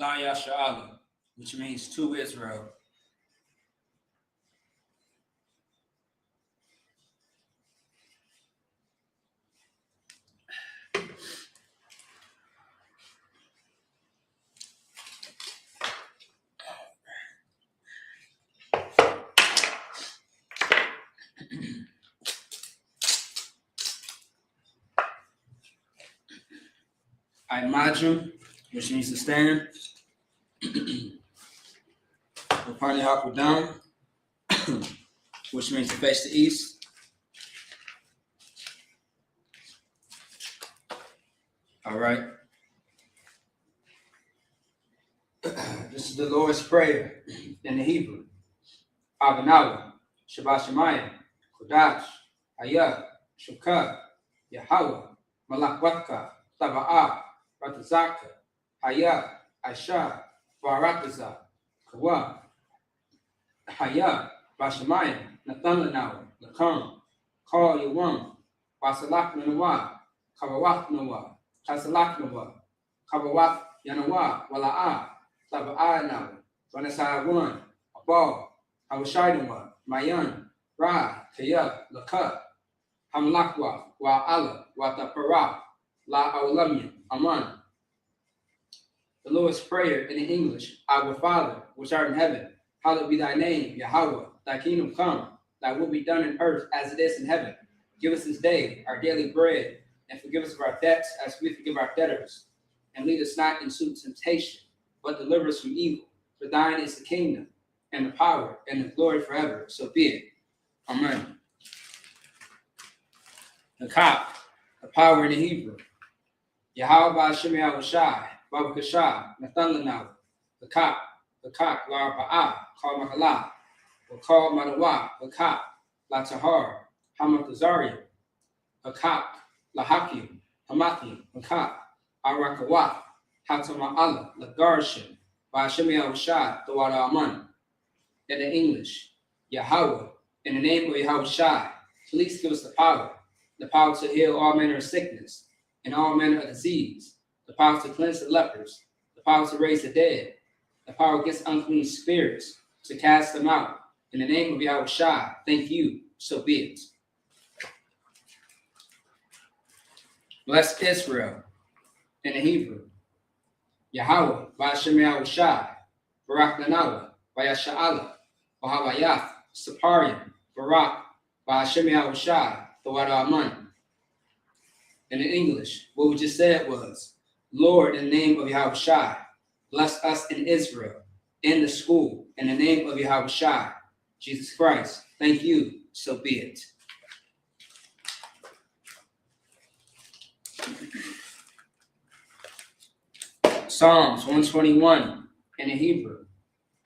La Yasha'ala, which means to Israel. Imagine, which means to stand. Upon the down, which means to face the east. All right. This is the Lord's Prayer in the Hebrew. Abanawa, Shabbat Shemayim, Kodash, Ayah, Shukah, Yahweh, Malakwaka, Taba'ah, Ratazaka, Hayah, Aisha, Barataza, Kawa, Hayah, Bashamayim, Nathananawa, Nakam, Call Yawam, Basalak Nawa, Kawawak Nawa, Kasalak Nawa, Kawawak Yanawa, Wala'ah, Taba'ah Nawa, Vanasa One, Abal, Hawashaidawa, Mayan, Ra, Kaya, Laka, Hamlakwa, Wa Allah, Watapara, La Aulamya, Aman. The Lord's Prayer in English, Our Father, which art in heaven, hallowed be thy name, Yahweh, thy kingdom come, thy will be done in earth as it is in heaven. Give us this day our daily bread, and forgive us of our debts as we forgive our debtors. And lead us not into temptation, but deliver us from evil. For thine is the kingdom, and the power, and the glory forever. So be it. Amen. The Kop, the power in the Hebrew. Yahweh Ba'ashem Yahushai, Baba Kashah, Nathan Lanaw. The Kop, La Ba'ah, Kal Makalah, Kal Madawa, the Kop, La Tahar, Hamakazariya, the Kop, La Hakim, Hamathim, the Kop, Arakawat, Hatama Allah, La Garshin, Ba'ashem Yahushai, the Wada Aman. In the English, Yahweh, in the name of Yahushai, please give us the power to heal all manner of sickness and all manner of disease, the power to cleanse the lepers, the power to raise the dead, the power against unclean spirits, to cast them out. In the name of Yahushai, thank you, so be it. Bless Israel, in the Hebrew, Yahweh, Ba'ashem Yahushai, Barak Lanawa, Vayasha'ala, Bahavayath, Saparian, Barak, Ba'ashem Yahushai, Thawada Aman. In English, what we just said was, Lord, in the name of Yahushai, bless us in Israel, in the school, in the name of Yahushai, Jesus Christ, thank you, so be it. Psalms 121 in the Hebrew.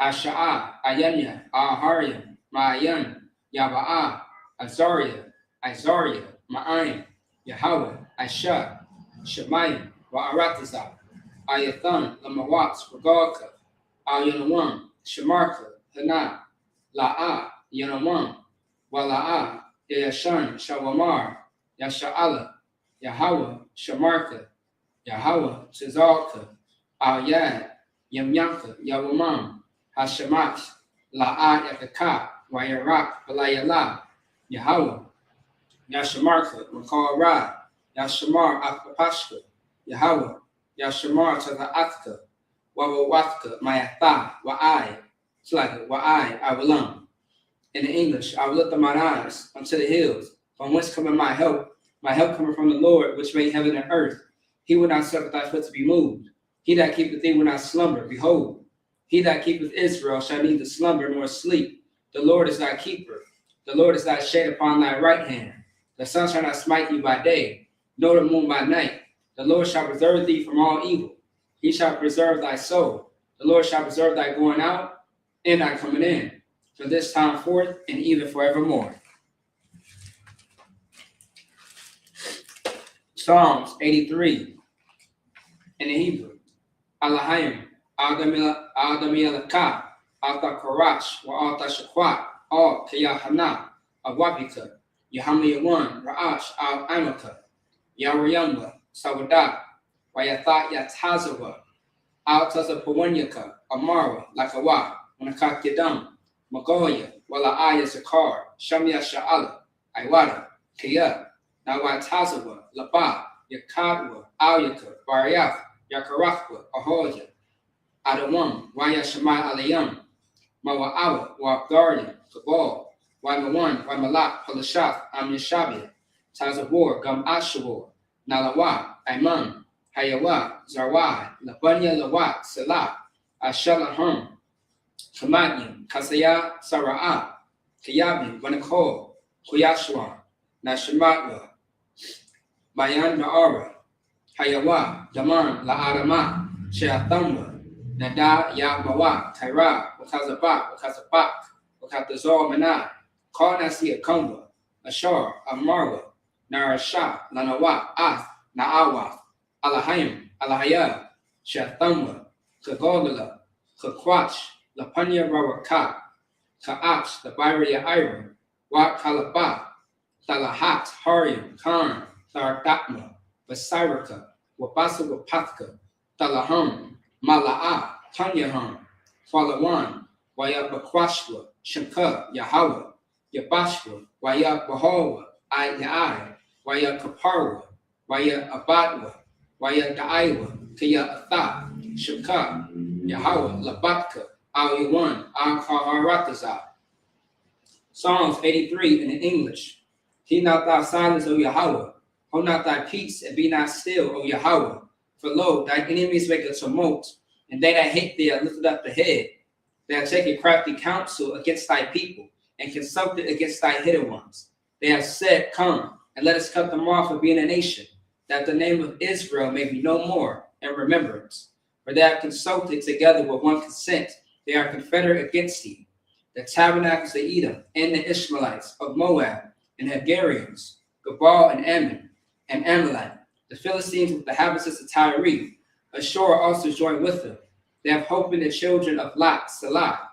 Asha'ah, Ayanya, Aharyam, Ma'ayan, Yaba'ah, Azariah, Ma'ayim, Yahweh, Aisha, Shemayim, Wa'aratazah, Ayathan, Lamawats, Regalka, Ayanawam, Shemarka, Hana, La'ah, Yanawam, Wala'ah, Yashan, Shawamar, Yasha'ala, Yahweh, Shemarka, Yahweh, Shazalka, Al-Yad, Yamyanka, Yawamam, Hashemat, La'ah, Yakaka, Wayarak, Balayala, Yahweh, Yashamarka, Makal Ra, Yashamar, Akapashka, Yahweh, Yashamar, Taza'atka, Wawawatka, Mayatha, Wa'ai, Slaga, Wa'ai, Awalam. In the English, I will lift up mine eyes unto the hills, from whence cometh my help cometh from the Lord, which made heaven and earth. He will not suffer thy foot to be moved. He that keepeth thee will not slumber. Behold, he that keepeth Israel shall neither slumber nor sleep. The Lord is thy keeper. The Lord is thy shade upon thy right hand. The sun shall not smite thee by day, nor the moon by night. The Lord shall preserve thee from all evil. He shall preserve thy soul. The Lord shall preserve thy going out and thy coming in, from this time forth and even forevermore. Psalms 83 in the Hebrew. Alahayim, Adamilaka, Alta Korash, wa Alta Shakwat, Al Kayahana, Awabika, Yahamiyawan, Ra'ash, Al Amaka, Yarayamba, Sawadak, Wayatha Yatazawa, Altaza Pawanyaka, Amara, Lakawa, Wanakakidam, Magoya, Wala Aya Zakar, Shamya Sha'ala, Iwata, Kaya, Nawatazawa, Laba, Yakadwa, Alyaka, Bariaf, Yakarakwa, Ahoya, Adawam, Waya Shama Alayam, Mawa'awa, Wabdarya, Kabal, Waimawan, Waimalak, Palashaf, Amyashabia, Tazawar, Gam Ashawar, Nalawa, Aiman, Hayawa, Zarwai, Labanya Lawat, Salah, Ashalaham, Kamanyam, Kasaya, Sara'a, Kayabi, Wanako, Kuyashwa, Nashamatwa, Mayan Naara, Hayawa, Daman, La'adama, Sheathamwa, Nada, Yamawa, Taira, Wakazabat, Wakatazor Mana, Karnasi Akumba, Ashar, Amarwa, Narasha, Lanawa, Ath, Naawa, Alahayim, Alahaya, Sheathamwa, Kagogala, Kakwach, Lapanya Rawaka, Ka'ach, the Byria Ira, Wat Kalaba, Talahat, Hariam, Khan, Thardatma, Basiraka, Wabasa Wapatka, Talaham, Mala'a, Tanyaham, Falawan, Waya Bakwashwa, Shanka, Yahawa, Yabashwa, Waya Bahawa, Ayai, Waya Kaparwa, Waya Abadwa, Waya Daiwa, Kaya Atha, Shanka, Yahawa, Labatka, Al-Yawan, Al-Kaharataza. Psalms 83 in English. Hear not thy silence, O Yahweh. Hold not thy peace, and be not still, O Yahweh. For lo, thy enemies make a tumult, and they that hate thee are lifted up the head. They have taken crafty counsel against thy people, and consulted against thy hidden ones. They have said, Come, and let us cut them off of being a nation, that the name of Israel may be no more in remembrance. For they have consulted together with one consent. They are confederate against thee. The tabernacles of Edom, and the Ishmaelites of Moab, and Hagarians, Gabal and Ammon, and Amalek, the Philistines with the inhabitants of Tyre, Ashur also joined with them. They have hope in the children of Lot, Salah,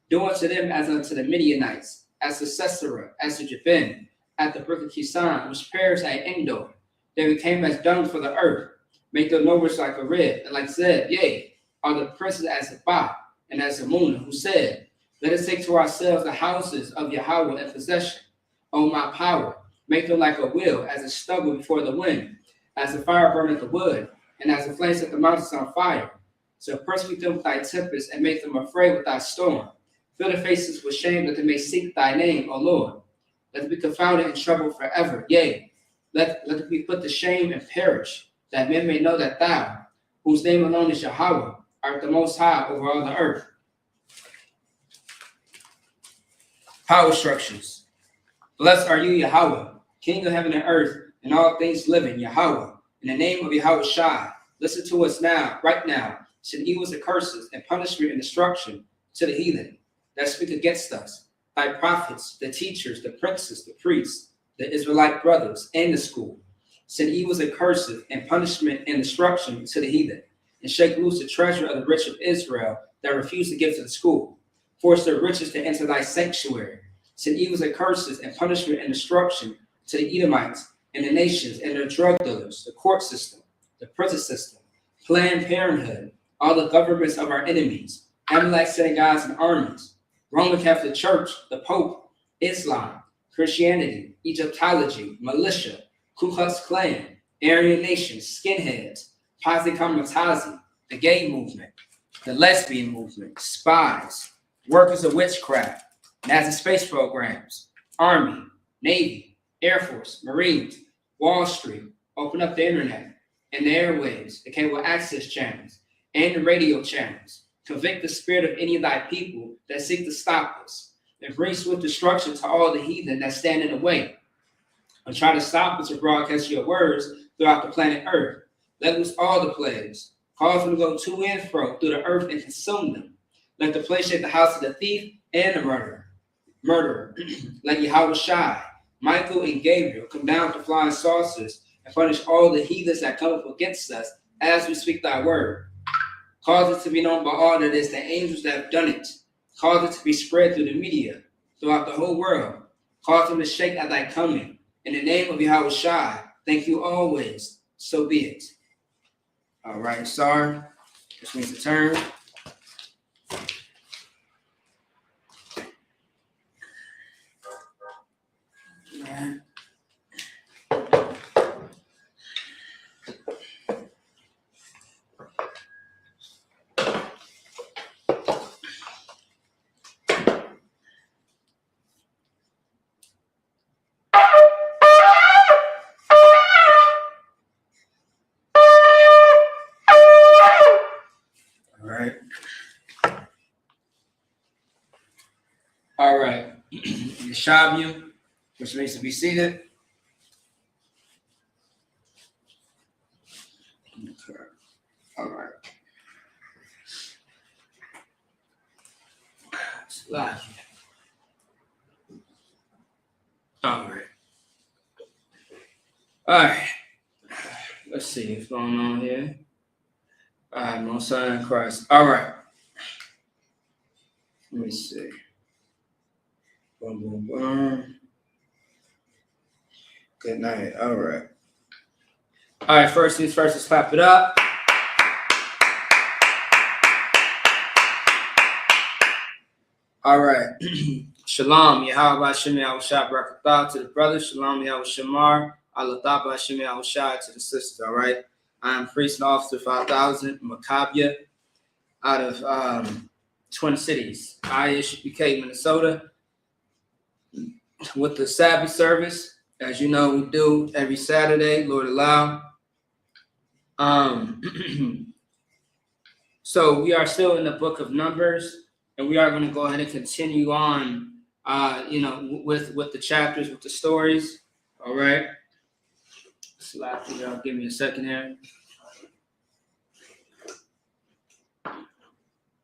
doing to them as unto the Midianites, as to Sisera, as to Jabin, at the brook of Kisan, which perished at Endor. They became as dung for the earth, make their numbers like a red, and like Zeb, yea, are the princes as Zabah, and as Zamunah, who said, Let us take to ourselves the houses of Yahweh in possession. O my power, make them like a wheel, as a stubble before the wind, as the fire burneth the wood, and as the flames set the mountains on fire. So persecute them with thy tempest, and make them afraid with thy storm. Fill their faces with shame, that they may seek thy name, O Lord. Let them be confounded and troubled forever. Yea, let them be put to shame and perish, that men may know that thou, whose name alone is Yahweh, art the most high over all the earth. Power structures. Blessed are you, Yahweh, King of heaven and earth, and all things living, Yahweh. In the name of Yahweh Shai, listen to us now, right now. Send evils and curses and punishment and destruction to the heathen that speak against us, thy prophets, the teachers, the princes, the priests, the Israelite brothers, and the school. Send evils and curses and punishment and destruction to the heathen, and shake loose the treasure of the rich of Israel that refuse to give to the school. Force their riches to enter thy sanctuary. Send evils and curses and punishment and destruction to the Edomites and the nations and their drug dealers, the court system, the prison system, Planned Parenthood, all the governments of our enemies, Amalek synagogues and armies, Roman Catholic Church, the Pope, Islam, Christianity, Egyptology, militia, Ku Klux Klan, Aryan Nation, skinheads, Posse Comitazi, the gay movement, the lesbian movement, spies, workers of witchcraft, NASA space programs, Army, Navy, Air Force, Marines, Wall Street, open up the internet and the airwaves, the cable access channels, and the radio channels. Convict the spirit of any of thy people that seek to stop us, and bring swift destruction to all the heathen that stand in the way, and try to stop us to broadcast your words throughout the planet Earth. Let loose all the plagues, cause them to go to and fro through the earth and consume them. Let the place shake the house of the thief and the murderer. Let Yahweh Shai, Michael, and Gabriel come down with the flying saucers and punish all the heathens that come up against us as we speak thy word. Cause it to be known by all that it is the angels that have done it. Cause it to be spread through the media, throughout the whole world. Cause them to shake at thy coming. In the name of Yahweh Shai, thank you always. So be it. All right, sorry. which means to turn. All right. Yeshabu, which means to be seated. Okay. All right. Slide. All right. All right. Let's see what's going on here. All right, Most High in Christ. All right. Let me see. Boom, boom, boom. Good night. All right. All right, first things first, let's clap it up. All right. Shalom. Yahweh Shem Yahushua Barakatah to the brothers. Shalom Yahweh Shamar. Allah Shem Yahushua to the sisters. All right. I am priest and officer 5000 Maccabia out of Twin Cities, ISBK, Minnesota, with the Sabbath service. As you know, we do every Saturday, Lord allow. So we are still in the book of Numbers, and we are going to go ahead and continue on, with the chapters, with the stories. All right. Slide through y'all. Give me a second here.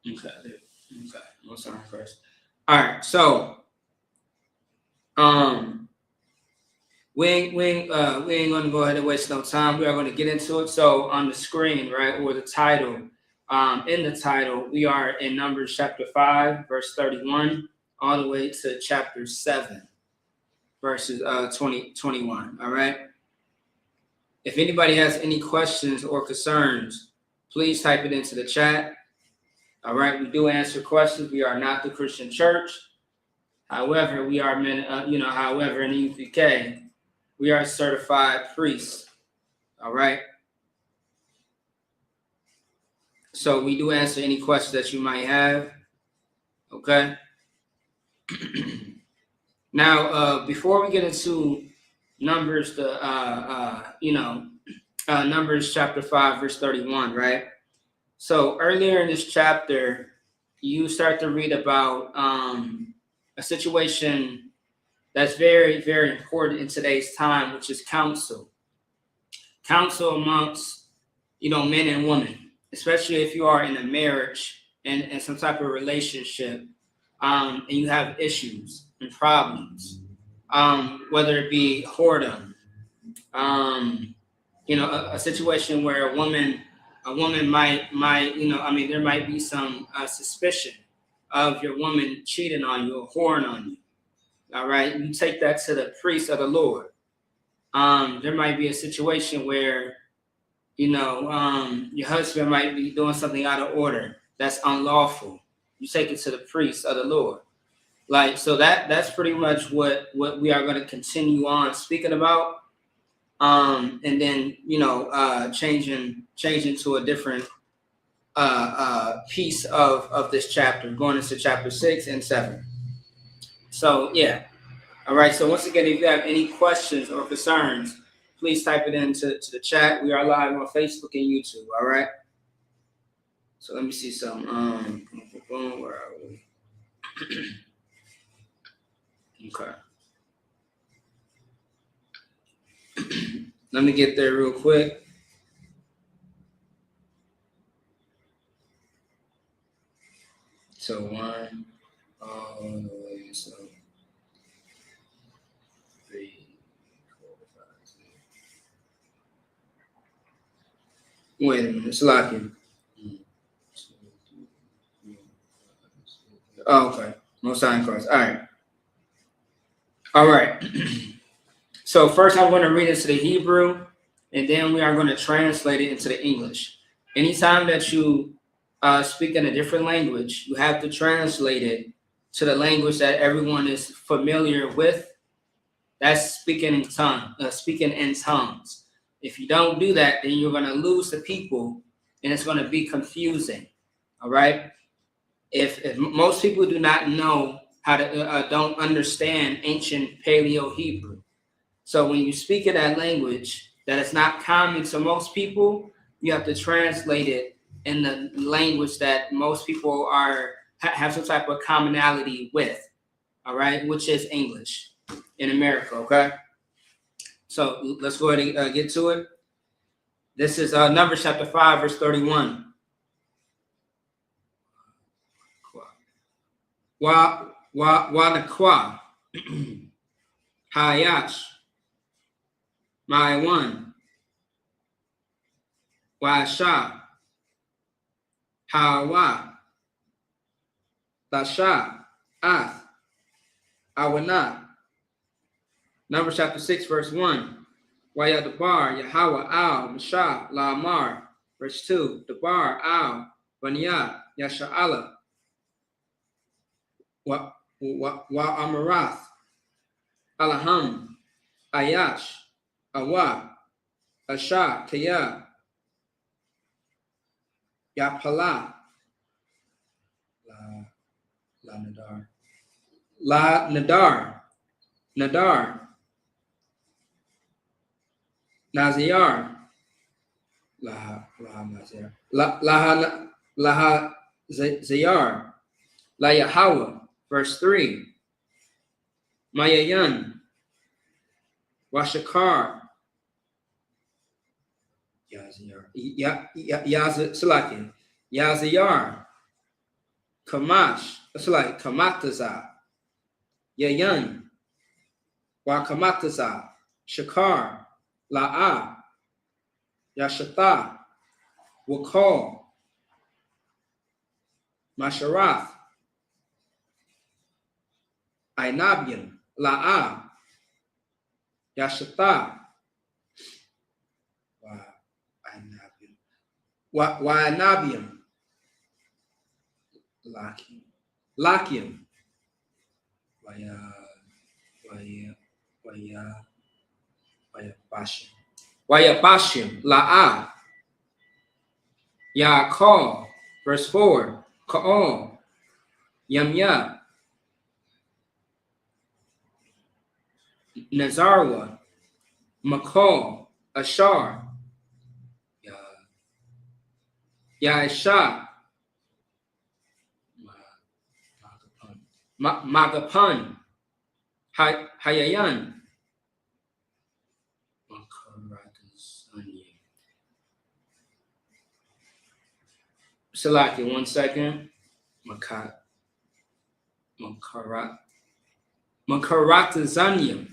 Okay. What's on first? All right. So, we ain't going to go ahead and waste no time. We are going to get into it. So on the screen, right, or the title, in the title, we are in Numbers chapter 5, verse 31, all the way to chapter 7, verses 21. All right. If anybody has any questions or concerns, please type it into the chat. All right. We do answer questions. We are not the Christian church. However, we are however, in the UPK, we are certified priests. All right. So we do answer any questions that you might have. Okay. Now, before we get into Numbers, Numbers chapter 5, verse 31, right? So earlier in this chapter, you start to read about a situation that's very, very important in today's time, which is counsel. Counsel amongst, men and women, especially if you are in a marriage and some type of relationship, and you have issues and problems, whether it be whoredom, a situation where a woman might, there might be some suspicion of your woman cheating on you or whoring on you. All right, you take that to the priest of the Lord. There might be a situation where, your husband might be doing something out of order that's unlawful. You take it to the priest of the Lord. So that's pretty much what we are going to continue on speaking about. And then, changing to a different piece of this chapter, going into chapter 6 and 7. So, yeah. All right. So once again, if you have any questions or concerns, please type it into the chat. We are live on Facebook and YouTube. All right. So let me see some. Where are we? Okay. Let me get there real quick. So 1 all the way. So 3, 4, 5, 6. Wait a minute. It's locking. Oh, okay. Most High in Christ. All right. So first I'm going to read it to the Hebrew, and then we are going to translate it into the English. Anytime that you speaking a different language, you have to translate it to the language that everyone is familiar with. That's speaking in tongues. If you don't do that, then you're going to lose the people, and it's going to be confusing. All right. If most people do not know how to, don't understand ancient Paleo Hebrew, so when you speak in that language that is not common to most people, you have to translate it in the language that most people have some type of commonality with. All right, which is English in America. Okay. So let's go ahead and get to it. This is Numbers chapter 5, verse 31. Wa nakwa hayash my one wa sha hawa lasha ath awana. Numbers chapter 6, verse 1. Waya Dabar, Yahweh Al, Mashah, La Amar. Verse 2. Dabar Al, Baniya, Yasha'ala, Wa Amarath, Alaham, Ayash, Awa, Asha, Kaya, Yapala, La Nadar, Nazir, Laha Zayar, La Yahweh. Verse 3. Mayayan, Washakar, Yaziyar, Kamash, it's like Kamataza, Yayan, Wakamataza, Shakar, La'a, Yashata, Wakal, Masharath, Ainabian, La'a, Yashata, Wainabian, Lakian, Wayabashim, La'a, Yaakov, verse 4, Ka'al, Yamya, Nazarwa, Makal, Ashar, Yaisha, Magapan, Hayayan, Salaki, 1 second. Makaratazanium.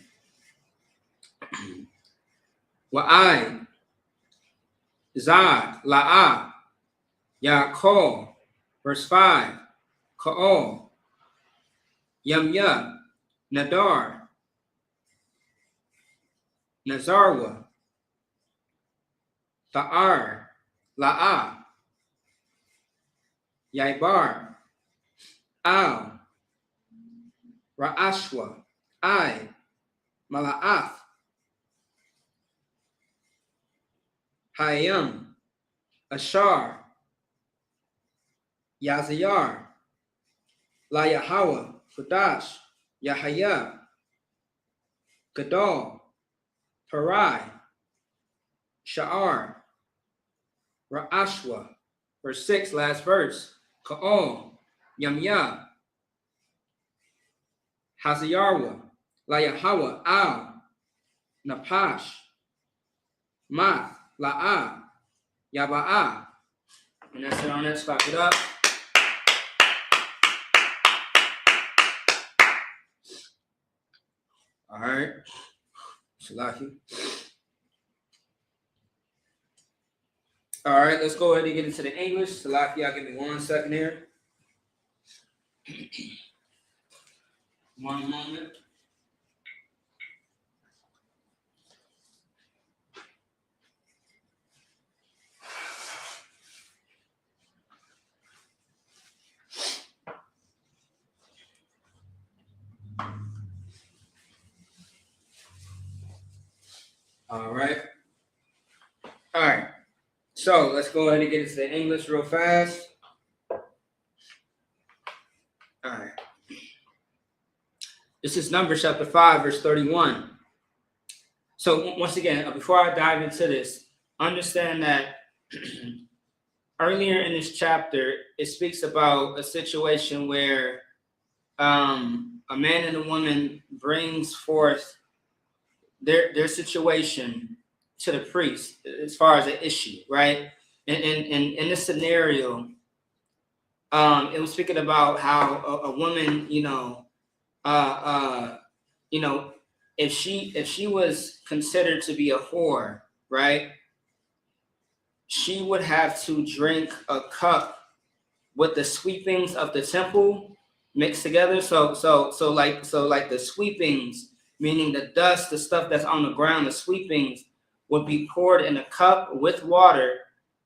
Wa'ai, Zad, La'a, Yaakov, verse 5, Ka'al, Yamya, Nadar, Nazarwa, Ta'ar, La'a, Yaibar, Al, Ra'ashwa, I, Mala'ath, Hayam, Ashar, Yaziyar, La Yahweh, Fudash, Yahaya, Gadol, Parai, Sha'ar, Ra'ashwa, verse 6, last verse, Ka'al, Yamya, Haziyarwa, La Yahweh, Al, Napash, Math, La'a, Yaba'a. And that's it on that. Stop it up. All right. Shalaki. All right, let's go ahead and get into the English. Shalaki, y'all give me 1 second here. 1 moment. All right. All right. So let's go ahead and get into the English real fast. All right. This is Numbers chapter 5, verse 31. So once again, before I dive into this, understand that earlier in this chapter, it speaks about a situation where a man and a woman brings forth their situation to the priest as far as an issue, right? And in this scenario, it was speaking about how a woman, you know, if she was considered to be a whore, right, she would have to drink a cup with the sweepings of the temple mixed together. So like the sweepings, meaning the dust, the stuff that's on the ground, the sweepings would be poured in a cup with water.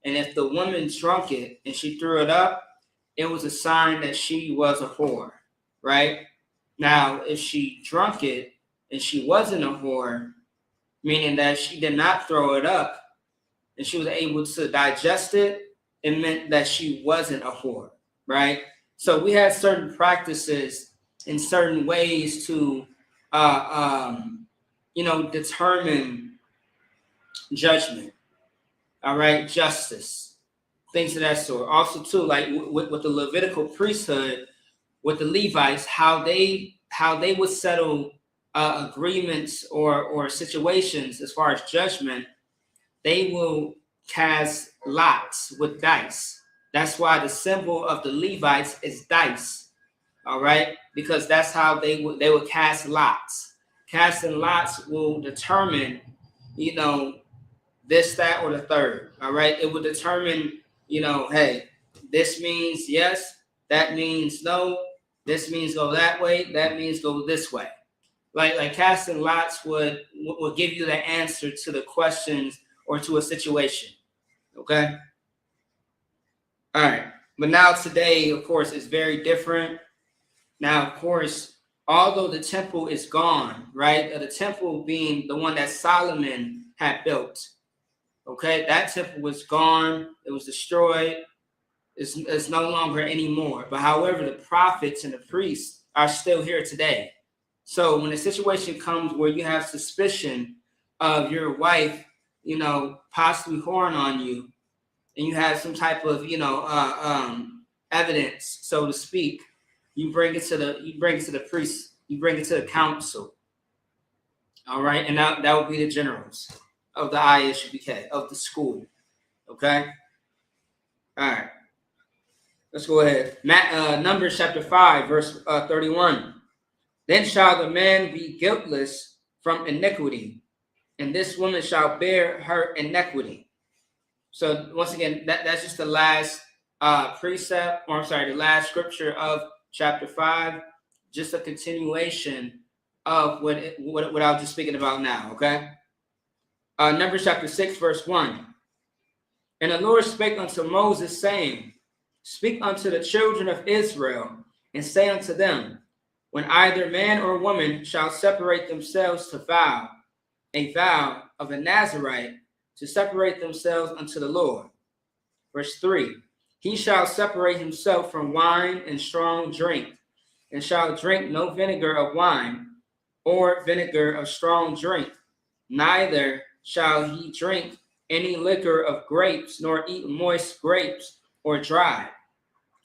And if the woman drunk it and she threw it up, it was a sign that she was a whore, right? Now, if she drunk it and she wasn't a whore, meaning that she did not throw it up and she was able to digest it, it meant that she wasn't a whore, right? So we had certain practices and certain ways to, determine judgment, all right, justice, things of that sort. Also, too, like with the Levitical priesthood, with the Levites, how they would settle agreements or situations as far as judgment, they will cast lots with dice. That's why the symbol of the Levites is dice. All right, because that's how they would cast lots. Casting lots will determine, this, that, or the third. All right, it will determine, hey, this means yes, that means no, this means go that way, that means go this way. Like casting lots would give you the answer to the questions or to a situation. Okay. All right. But now today, of course, is very different. Now, of course, although the temple is gone, right? The temple being the one that Solomon had built. Okay, that temple was gone. It was destroyed. It's no longer anymore. But however, the prophets and the priests are still here today. So when a situation comes where you have suspicion of your wife, possibly whoring on you, and you have some type of, evidence, so to speak, you bring it to the priest, you bring it to the council. All right, and that would be the generals of the ISUBK, of the school. Okay. All right. Let's go ahead. Numbers chapter 5, verse 31. Then shall the man be guiltless from iniquity, and this woman shall bear her iniquity. So once again, that's just the last the last scripture of chapter 5, just a continuation of what I was just speaking about now, okay? Numbers chapter 6, verse 1. And the Lord spake unto Moses, saying, Speak unto the children of Israel, and say unto them, when either man or woman shall separate themselves to vow, a vow of a Nazarite, to separate themselves unto the Lord. Verse 3, he shall separate himself from wine and strong drink, and shall drink no vinegar of wine, or vinegar of strong drink, neither shall he drink any liquor of grapes, nor eat moist grapes, or dry.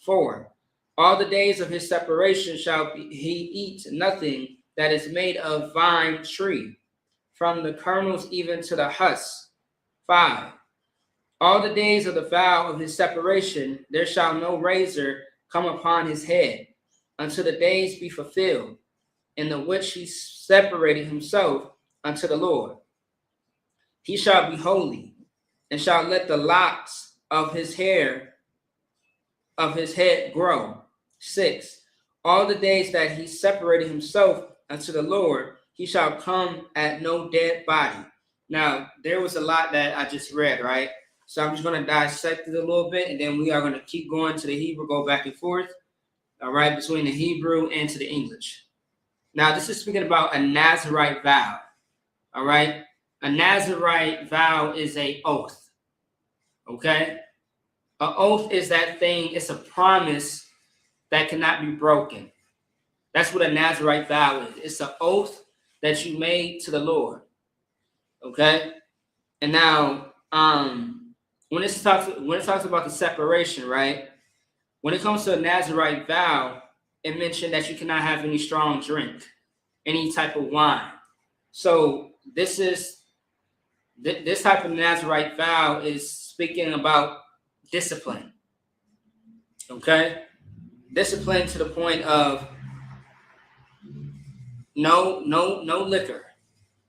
4, all the days of his separation shall he eat nothing that is made of vine tree, from the kernels even to the husk. 5, all the days of the vow of his separation, there shall no razor come upon his head, until the days be fulfilled, in the which he separated himself unto the Lord. He shall be holy, and shall let the locks of his hair of his head grow. 6, all the days that he separated himself unto the Lord, he shall come at no dead body. Now, there was a lot that I just read, right? So I'm just going to dissect it a little bit, and then we are going to keep going to the Hebrew, go back and forth, all right, between the Hebrew and to the English. Now, this is speaking about a Nazarite vow, all right? A Nazarite vow is an oath. Okay? An oath is that thing, it's a promise that cannot be broken. That's what a Nazarite vow is. It's an oath that you made to the Lord. Okay? And now, when it talks about the separation, right? When it comes to a Nazarite vow, it mentioned that you cannot have any strong drink, any type of wine. So this type of Nazarite vow is speaking about discipline. Okay? Discipline to the point of no liquor,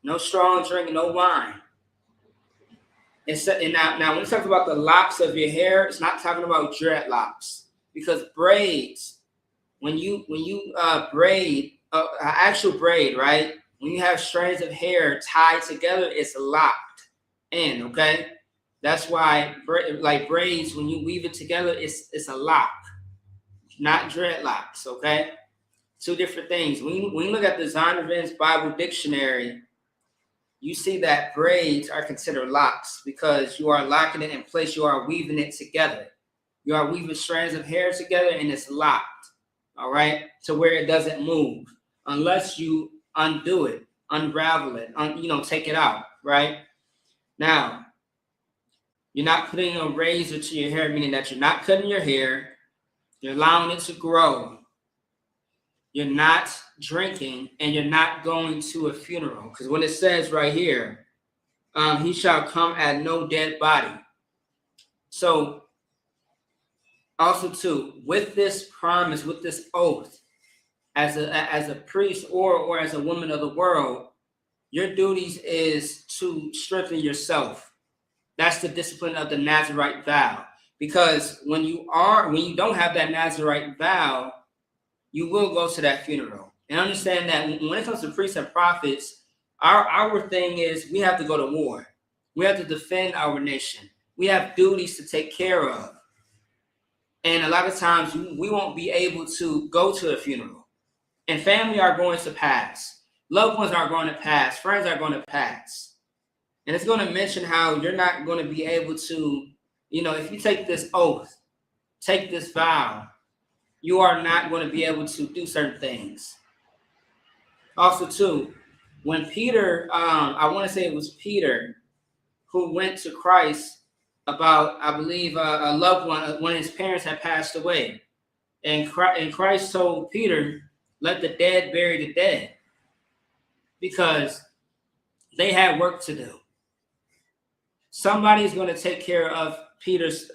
no strong drink, no wine. And now when it talks about the locks of your hair, it's not talking about dreadlocks, because braids, when you braid, actual braid, right? When you have strands of hair tied together, it's locked in. Okay, that's why like braids, when you weave it together, it's a lock, not dreadlocks. Okay, two different things. When you look at the Zondervan's Bible Dictionary, you see that braids are considered locks because you are locking it in place. You are weaving it together. You are weaving strands of hair together and it's locked, all right, to where it doesn't move unless you undo it, unravel it, take it out, right? Now, you're not putting a razor to your hair, meaning that you're not cutting your hair. You're allowing it to grow. You're not drinking, and you're not going to a funeral. Because when it says right here, he shall come at no dead body. So also too, with this promise, with this oath, as a priest or as a woman of the world, your duties is to strengthen yourself. That's the discipline of the Nazarite vow. Because when you don't have that Nazarite vow, you will go to that funeral. And understand that when it comes to priests and prophets, our thing is we have to go to war. We have to defend our nation. We have duties to take care of. And a lot of times we won't be able to go to a funeral. And family are going to pass. Loved ones are going to pass. Friends are going to pass. And it's going to mention how you're not going to be able to, if you take this oath, take this vow, you are not going to be able to do certain things. Also, too, when Peter, I want to say it was Peter, who went to Christ about, I believe, a loved one when his parents had passed away. And Christ told Peter, let the dead bury the dead, because they had work to do. Somebody's going to take care of Peter's,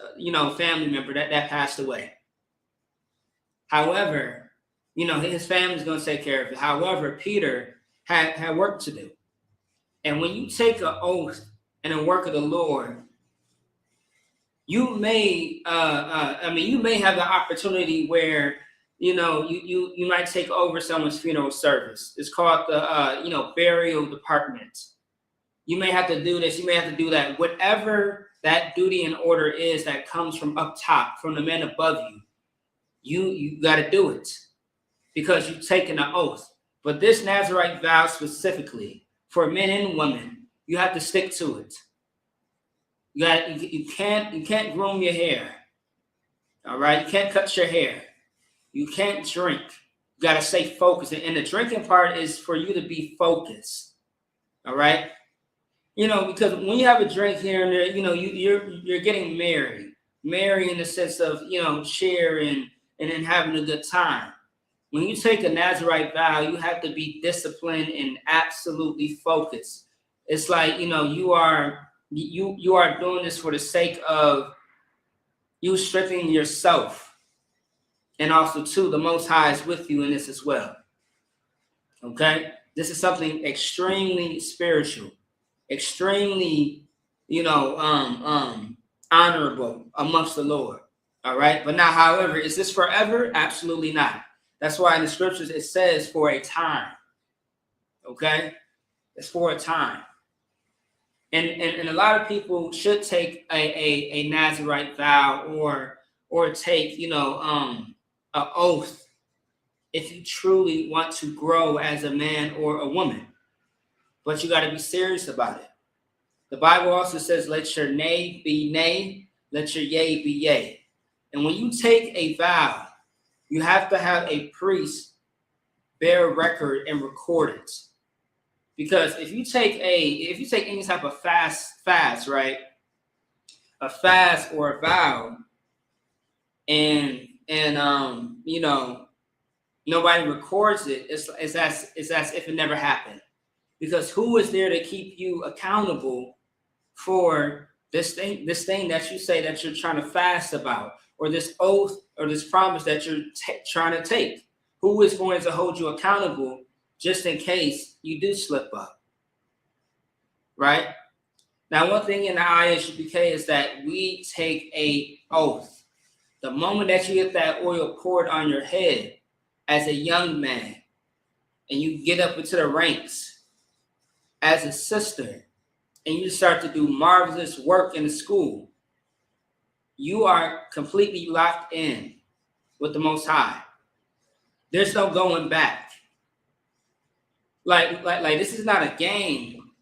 family member that passed away. However, his family's going to take care of it. However, Peter had work to do. And when you take an oath and a work of the Lord, you may, you may have the opportunity where, you might take over someone's funeral service. It's called the, burial department. You may have to do this. You may have to do that. Whatever that duty and order is that comes from up top, from the man above you, you got to do it because you've taken an oath. But this Nazarite vow specifically for men and women, you have to stick to it. You can't groom your hair. All right, you can't cut your hair. You can't drink. You got to stay focused. And the drinking part is for you to be focused. All right, because when you have a drink here and there, you're getting married in the sense of sharing and then having a good time. When you take a Nazarite vow, you have to be disciplined and absolutely focused. It's like, you are doing this for the sake of you strengthening yourself. And also, too, the Most High is with you in this as well. Okay? This is something extremely spiritual, extremely, honorable amongst the Lord. All right. But now, however, is this forever? Absolutely not. That's why in the scriptures it says for a time. Okay. It's for a time. And a lot of people should take a Nazarite vow or take, an oath if you truly want to grow as a man or a woman. But you got to be serious about it. The Bible also says, let your nay be nay, let your yea be yea. And when you take a vow, you have to have a priest bear record and record it. Because if you take any type of fast, right? A fast or a vow, and nobody records it, it's as if it never happened. Because who is there to keep you accountable for this thing that you say that you're trying to fast about, or this oath or this promise that you're trying to take? Who is going to hold you accountable just in case you do slip up? Right? Now, one thing in the ISUPK is that we take a oath. The moment that you get that oil poured on your head as a young man, and you get up into the ranks as a sister, and you start to do marvelous work in the school, you are completely locked in with the Most High. There's no going back. Like this is not a game,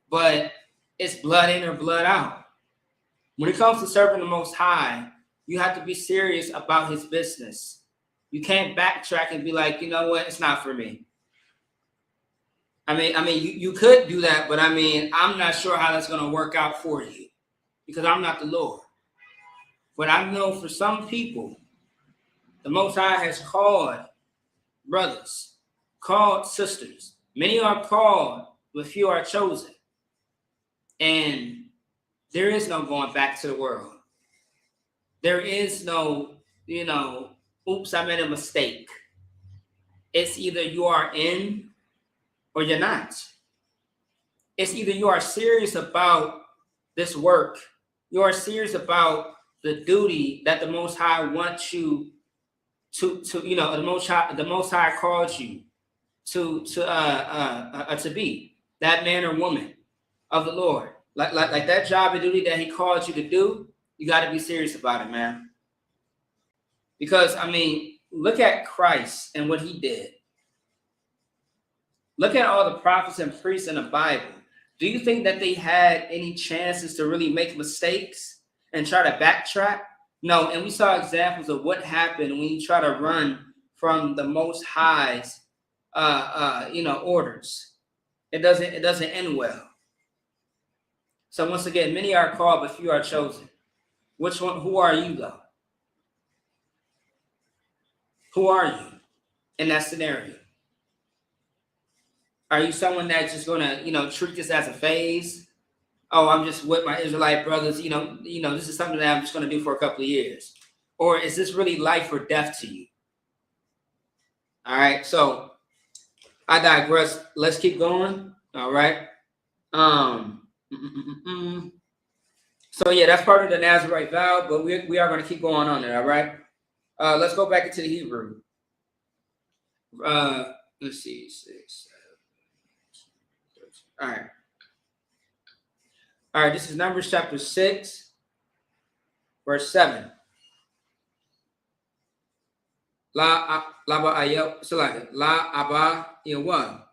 but it's blood in or blood out. When it comes to serving the Most High, you have to be serious about his business. You can't backtrack and be like, you know what, it's not for me. I mean, you could do that, but I'm not sure how that's going to work out for you, because I'm not the Lord. But I know for some people, the Most High has called brothers, called sisters. Many are called, but few are chosen. And there is no going back to the world. There is no, oops, I made a mistake. It's either you are in or you're not. It's either you are serious about this work, you are serious about the duty that the Most High wants you to the Most High called you to be that man or woman of the Lord. Like that job and duty that he called you to do, you got to be serious about it, man. Because look at Christ and what he did. Look at all the prophets and priests in the Bible. Do you think that they had any chances to really make mistakes and try to backtrack? No, and we saw examples of what happened when you try to run from the Most High's, orders. It doesn't end well. So once again, many are called, but few are chosen. Which one? Who are you, though? Who are you in that scenario? Are you someone that's just gonna, treat this as a phase? Oh, I'm just with my Israelite brothers. This is something that I'm just gonna do for a couple of years, or is this really life or death to you? All right. So I digress. Let's keep going. All right. So yeah, that's part of the Nazarite vow, but we are going to keep going on it. All right. Let's go back into the Hebrew. Let's see. 6, 7, 13. All right. All right. This is Numbers chapter 6, verse 7. La aba yawa.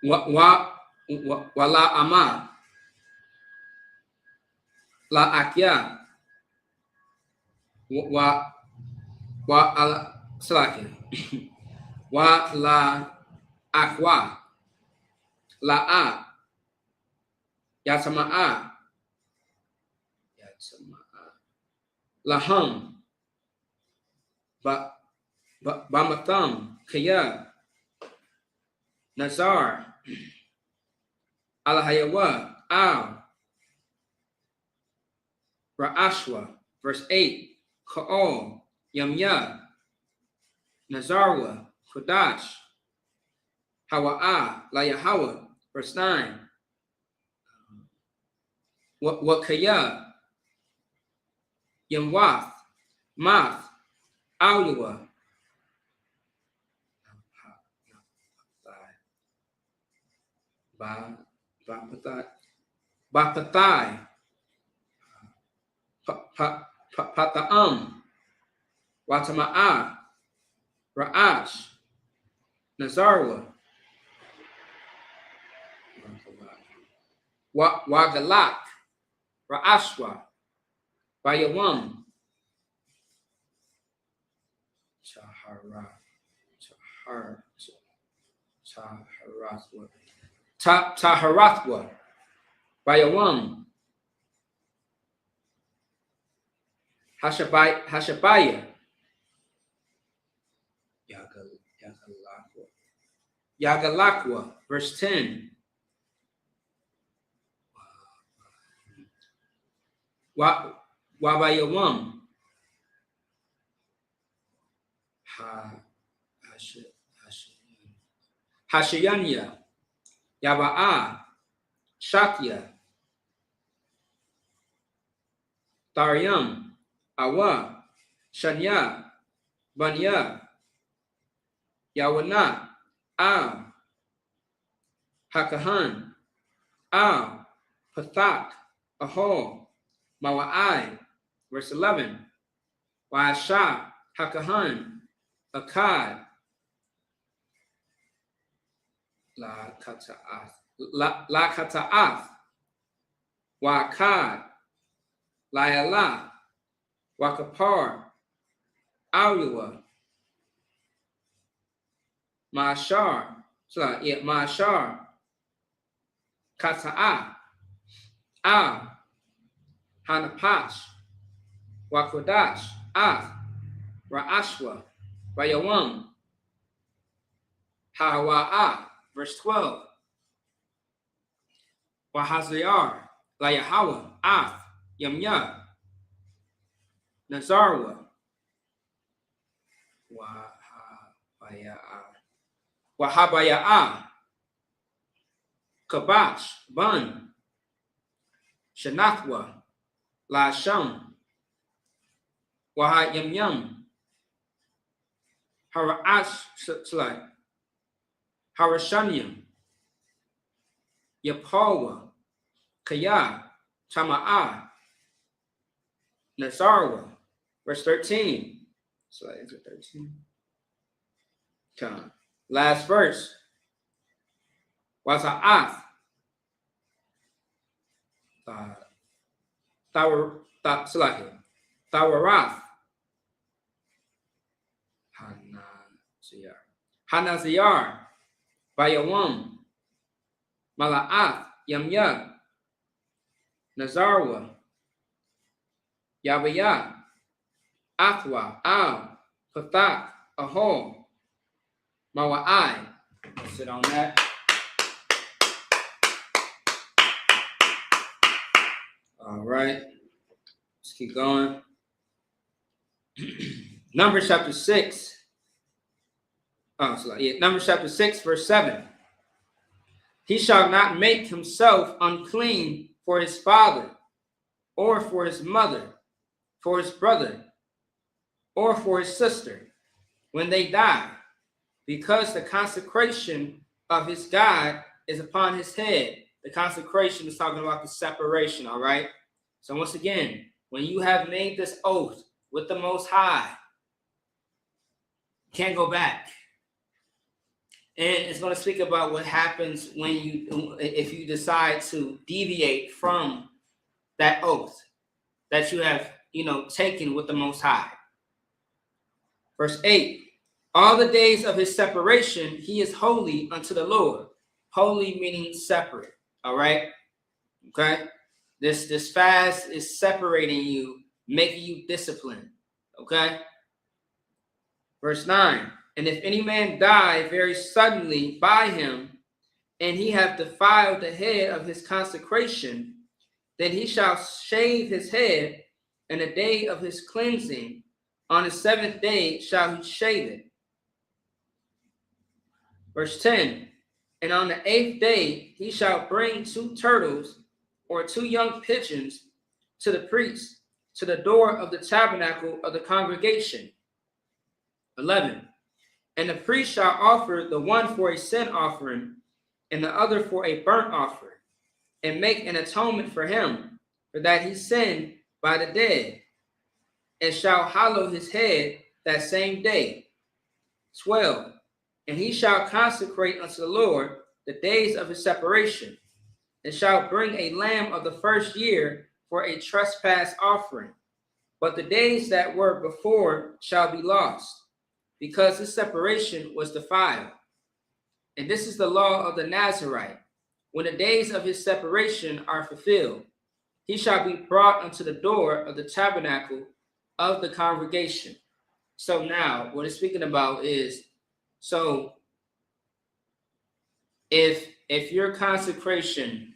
Wa la ama. La akya. Wa ala salaki. Wa la akwa. La a. Yasama'a. Laham. Bamatham. Kaya. Nazar. Alahayawa. Al. Ra'ashwa. Verse 8. Ka'ol. Yamya. Nazarwa. Kodash. Hawa'a. La Yahawa. Verse 9. Wakaya. Yamwath. Math. Aluwa. Bapathai. Pata'am. Watama'a. Ra'ash. Nazarwa. Wagalak. Ra'ashwa. Bayawam. Tahara. Taharathwa. Bayawam. Hashabaya. Yagalakwa. Verse 10. Wabayawam. Hashayanya. Yaba'a. Shakya. Taryam. Awa. Shanya. Banya. Yawana. Hakahan. Pathak. Aho. Mawa'ai. Verse 11. Wa'asha. Hakahan. Akkad. La Kata'ath. Wa'akad. La'ala. Wakapar. Awiwa. Ma'ashar. Ma'ashar. Kata'a. Hanapash. Wakodash. Ra'ashwa. Bayawam. Hawa'a. Verse 12. Wahazayar. Layahawa. Yamya. Nazarwa. Wahabaya'a. Kabash. Bun. Shanathwa. Lasham. Wahayamyam. Harashanyam. Yapawa. Kaya. Tama'a. Nazarwa. Verse 13. So is it 13? Come. Last verse. Wasa'ath. Tawarath. Hanaziyar. Bayawam. Mala'ath. Yamya. Nazarwa. Yabaya. Athwa. Pathak. Aho. Mawa'ai. Sit on that. All right. Let's keep going. Numbers chapter 6. Numbers chapter 6, verse 7. He shall not make himself unclean for his father, or for his mother, for his brother, or for his sister, when they die, because the consecration of his God is upon his head. The consecration is talking about the separation, all right? So once again, when you have made this oath with the Most High, you can't go back. And it's going to speak about what happens if you decide to deviate from that oath that you have, taken with the Most High. Verse 8, all the days of his separation, he is holy unto the Lord. Holy meaning separate, all right? Okay? This fast is separating you, making you disciplined, okay? Verse 9, and if any man die very suddenly by him, and he have defiled the head of his consecration, then he shall shave his head, and the day of his cleansing, on the 7th day shall he shave it. Verse 10, and on the 8th day he shall bring 2 turtles or 2 young pigeons to the priest, to the door of the tabernacle of the congregation. 11, and the priest shall offer the one for a sin offering, and the other for a burnt offering, and make an atonement for him, for that he sinned by the dead, and shall hallow his head that same day. 12, And he shall consecrate unto the Lord the days of his separation, and shall bring a lamb of the first year for a trespass offering. But the days that were before shall be lost, because his separation was defiled. And this is the law of the Nazarite. When the days of his separation are fulfilled, he shall be brought unto the door of the tabernacle of the congregation. So now, what it's speaking about is, so if your consecration,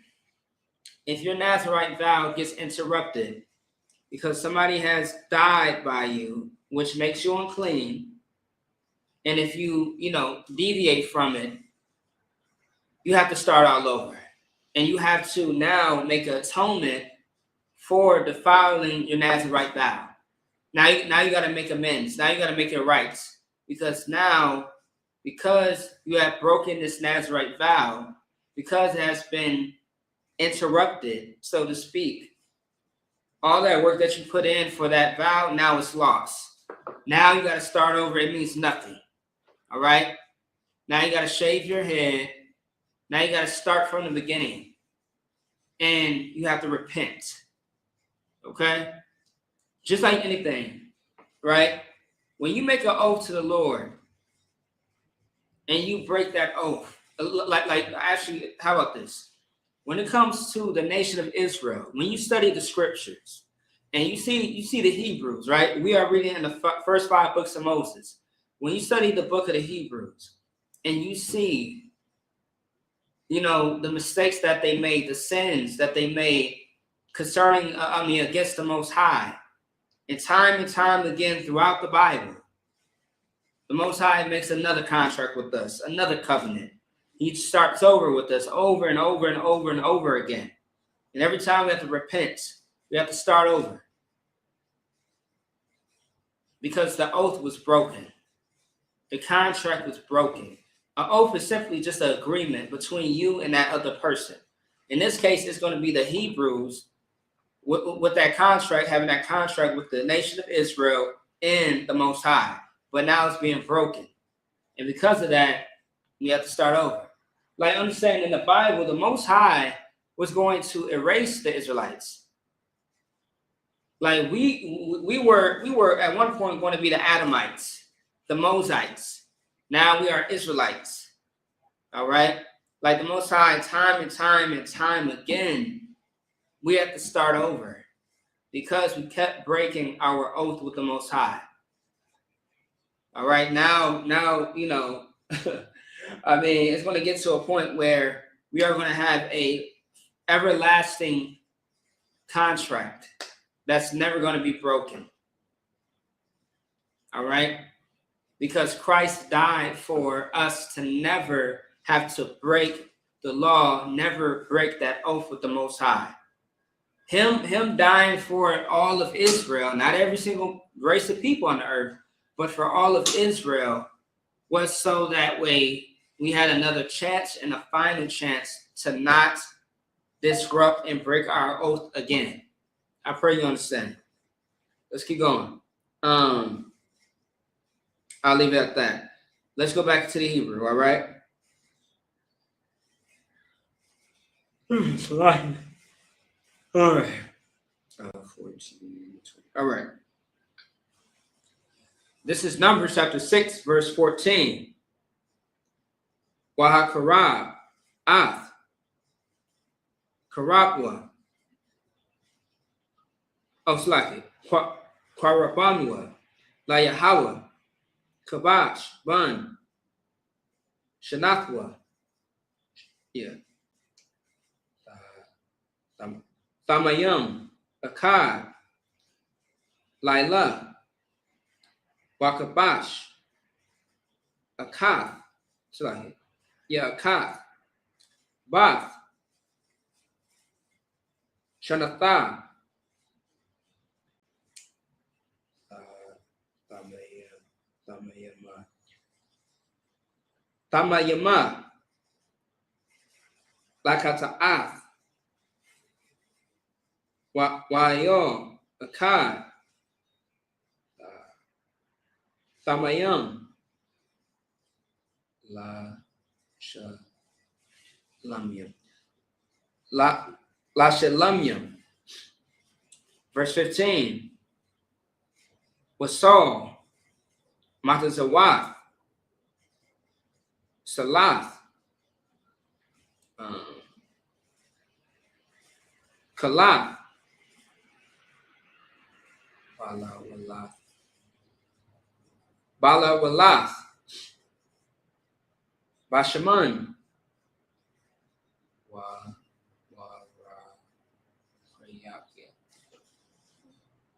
if your Nazarite vow gets interrupted because somebody has died by you, which makes you unclean, and if you deviate from it, you have to start all over. And you have to now make an atonement for defiling your Nazarite vow. Now you got to make amends. Now you got to make it right. Because you have broken this Nazarite vow, because it has been interrupted, so to speak, all that work that you put in for that vow, now it's lost. Now you got to start over. It means nothing. All right? Now you got to shave your head. Now you got to start from the beginning. And you have to repent. Okay? Just like anything, right? When you make an oath to the Lord and you break that oath, actually, how about this? When it comes to the nation of Israel, when you study the scriptures and you see the Hebrews, right? We are reading in the first 5 books of Moses. When you study the book of the Hebrews and you see, the mistakes that they made, the sins that they made concerning, against the Most High, and time again throughout the Bible, the Most High makes another contract with us, another covenant. He starts over with us over and over and over and over again. And every time we have to repent, we have to start over. Because the oath was broken. The contract was broken. An oath is simply just an agreement between you and that other person. In this case, it's going to be the Hebrews with that contract, having that contract with the nation of Israel and the Most High. But now it's being broken. And because of that, we have to start over. Like understand in the Bible, the Most High was going to erase the Israelites. Like we were at one point going to be the Adamites, the Mosites. Now we are Israelites. All right? Like the Most High, time and time again, we have to start over because we kept breaking our oath with the Most High. All right, now, it's going to get to a point where we are going to have a everlasting contract that's never going to be broken. All right, because Christ died for us to never have to break the law, never break that oath with the Most High. Him dying for all of Israel, not every single race of people on the earth, but for all of Israel, was so that way we had another chance and a final chance to not disrupt and break our oath again. I pray you understand. Let's keep going. I'll leave it at that. Let's go back to the Hebrew, all right? All right. 14, all right. This is Numbers chapter 6, verse 14. Wahakarab, Ath, Karabwa. Slaki. Kwarabanwa, Layahawa, Kabash, Bun, Shanathwa. Yeah. Thamayam, Akkad, Laila, Wakabash, Akath, Akath, Bath, Shanatha, Tamayama, Lakata'ath, Wayo, Akkad, Thamayam, La Shalamim. La Shalamim. Verse 15 was Saul, Matazawat, Salath, Kalah, Bala Walath, Bashaman,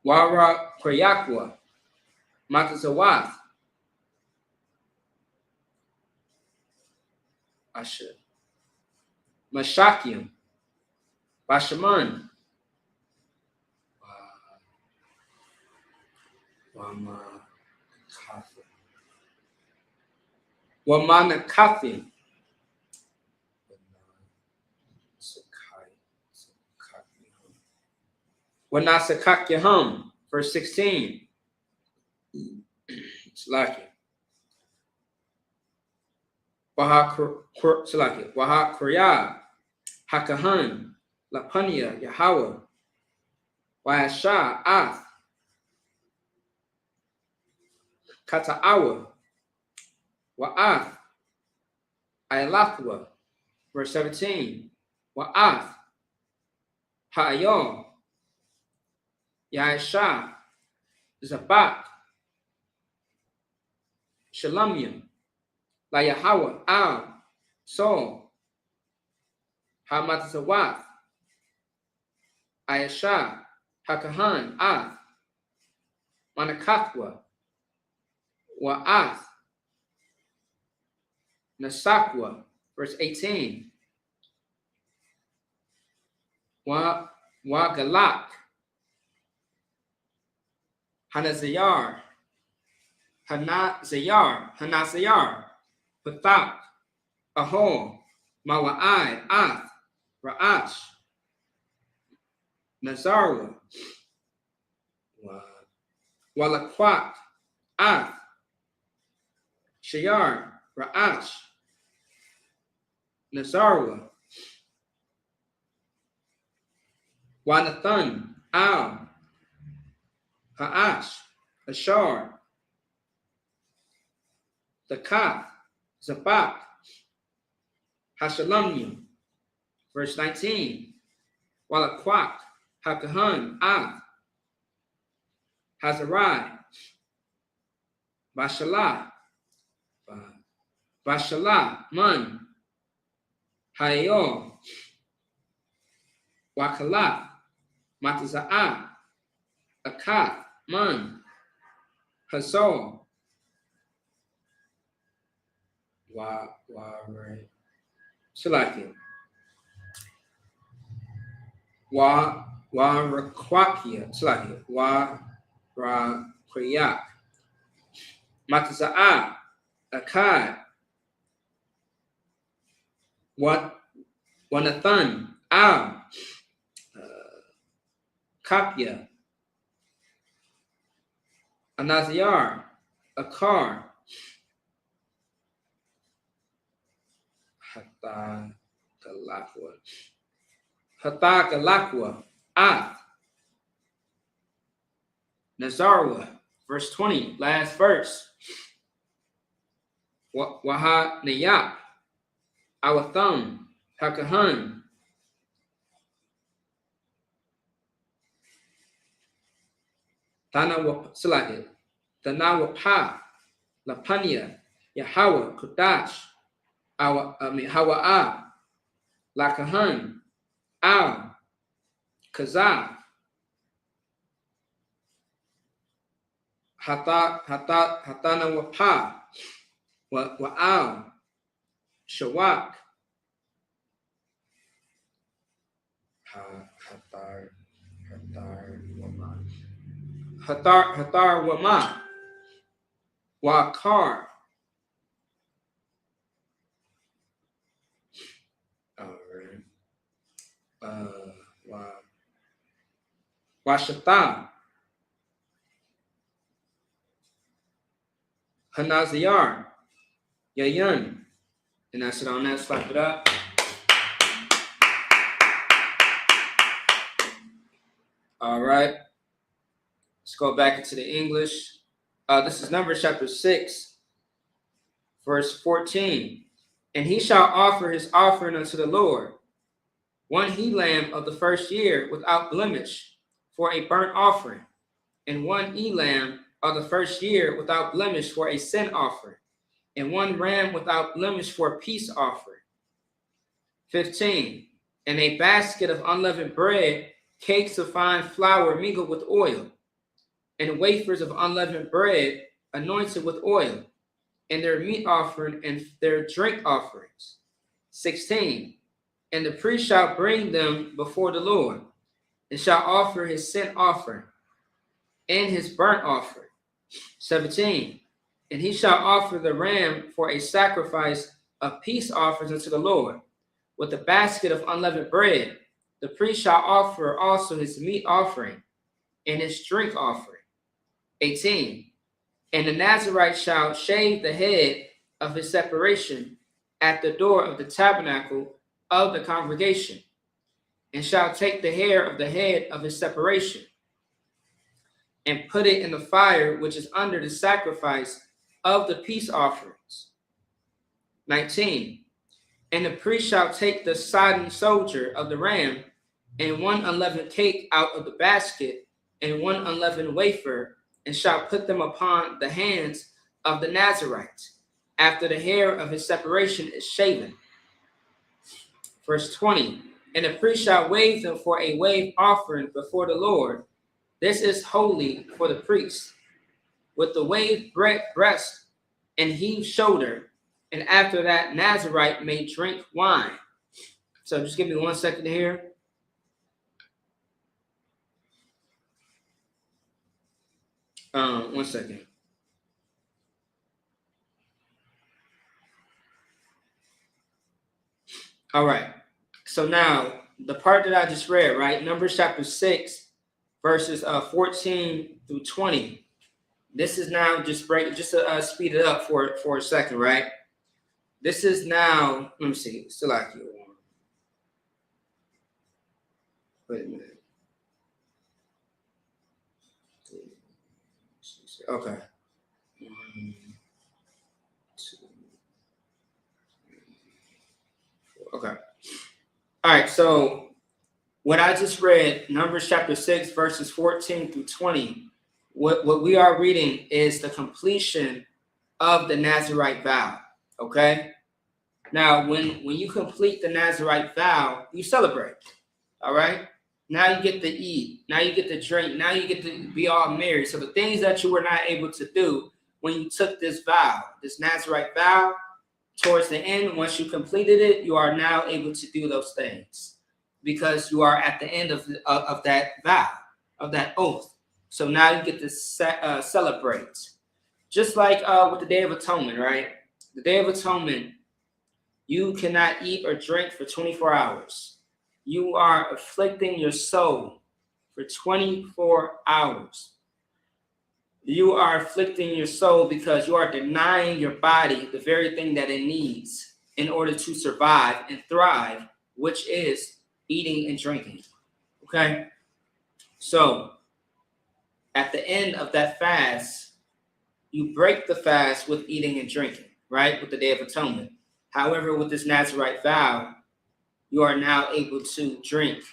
Wara Krayakwa, Matazawath, Asher, Mashakim, Bashaman, Wamanakathim, Wanasakakyahum, verse 16. It's like it. Waha Korea, Hakahan, Lapania, Yahweh, Waasha, Ath, Kata'awa, Wa'ath, Ailathwa, verse 17. Wa'ath, Ha'ayom, Yaisha, Zabak, Shalamim, La Yahweh, Al, Sol, Hamatzawath, Ayasha, Hakahan, Ath, Manakathwa, Wa'ath, Nasakwa, verse 18. Galak, Hanazayar, Hanazayar, Pathak, Ahol, Mawa'ai, Ath, Ra'ash, Nazarwa, Walakwat, Ath, Shayar, Ra'ash, Nazarwa, Wanathan, Al, Ha'ash, Ashar, Zakat, Zabak, Hashalamim, verse 19. Walakwat, Hakahan, Ath, Hazarai, Bashalah, Man, Hayol, Wakalah, Mataza'ah, Akath, Man, Hazor, Shalakim, Rakwakia, Shalakim, Rakwayak, Mataza'ah, Akkad, Wanathan, Al, Kapia, Anaziar, Akar, Hatta Galakwa, Ath, Nazarwa, verse 20, last verse. Waha Nayak, Awatham, Hakahan, Tana Wapa, Lapania, Yahweh, Kudash, Hawa'ah, Lakahan, Al, Kazah, Hatana Wapa, Wa'al, Shawak, Hatar Wama, Wakar. All right. Washatan, Hanaziyar, Yayun. And that's it on that. Slap it up. All right. Let's go back into the English. This is Numbers chapter 6, verse 14. And he shall offer his offering unto the Lord, one he-lamb of the first year without blemish for a burnt offering, and one ewe-lamb of the first year without blemish for a sin offering, and one ram without blemish for a peace offering. 15. And a basket of unleavened bread, cakes of fine flour mingled with oil, and wafers of unleavened bread anointed with oil, and their meat offering and their drink offerings. 16. And the priest shall bring them before the Lord, and shall offer his sin offering and his burnt offering. 17. And he shall offer the ram for a sacrifice of peace offerings unto the Lord, with a basket of unleavened bread. The priest shall offer also his meat offering and his drink offering. 18. And the Nazarite shall shave the head of his separation at the door of the tabernacle of the congregation, and shall take the hair of the head of his separation, and put it in the fire which is under the sacrifice of the peace offerings. 19. And the priest shall take the sodden soldier of the ram, and one unleavened cake out of the basket, and one unleavened wafer, and shall put them upon the hands of the Nazarite, after the hair of his separation is shaven. Verse 20. And the priest shall wave them for a wave offering before the Lord. This is holy for the priest, with the waved breast and heaved shoulder, and after that Nazarite may drink wine. So just give me 1 second here. One second. All right. So now the part that I just read, right? Numbers chapter 6, verses 14 through 20. This is now just to speed it up for a second, right? This is now, let me see, still like you. Wait a minute. Okay. 1, 2, 3, 4. Okay. All right. So what I just read, Numbers chapter 6, verses 14 through 20, what we are reading is the completion of the Nazirite vow. Okay. Now, when you complete the Nazirite vow, you celebrate. All right. Now you get to eat. Now you get to drink. Now you get to be all merry. So the things that you were not able to do when you took this vow, this Nazirite vow, towards the end, once you completed it, you are now able to do those things because you are at the end of that vow, of that oath. So now you get to celebrate. Just like with the Day of Atonement, right? The Day of Atonement, you cannot eat or drink for 24 hours. You are afflicting your soul for 24 hours. You are afflicting your soul because you are denying your body the very thing that it needs in order to survive and thrive, which is eating and drinking. Okay? So, at the end of that fast, you break the fast with eating and drinking, right? With the Day of Atonement. However, with this Nazirite vow, you are now able to drink.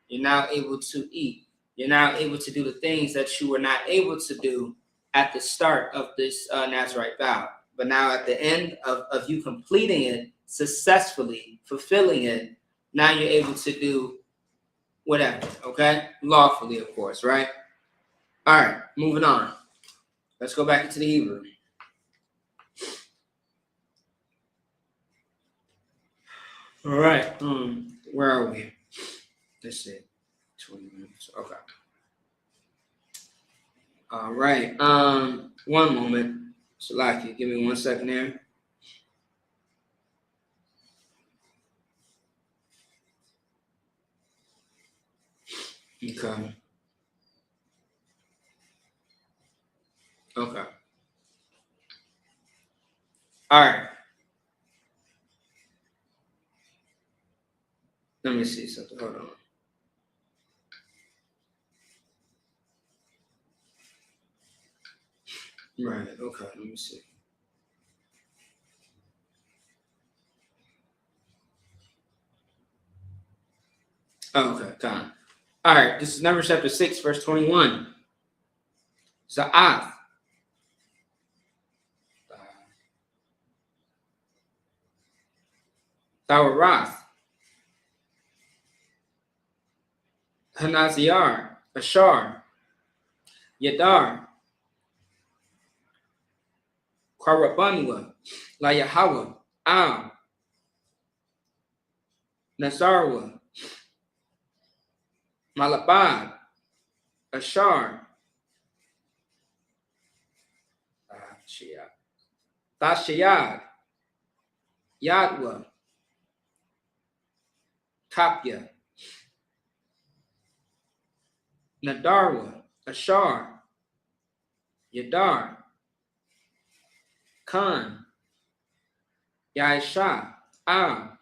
You're now able to eat. You're now able to do the things that you were not able to do at the start of this Nazirite vow. But now at the end of you completing it successfully, fulfilling it, now you're able to do whatever, okay? Lawfully, of course, right? All right, moving on. Let's go back into the Hebrew. All right, where are we? Let's see, 20 minutes. Okay. All right. One moment. Salaki, give me 1 second there. Okay. Okay. All right. Let me see something. Hold on. Right. Okay. Let me see. Oh, okay. Time. All right. This is Numbers chapter 6, verse 21. Za'ath. Thawarath. Hanaziar. Ashar. Yadar. Kwarabanwa. La Yahweh. Al. Nazarwa. Malabad. Ashar. Thashayad. Yadwa. Tapya. Nadarwa. Ashar. Yadar. Khan. Yaisha. Al.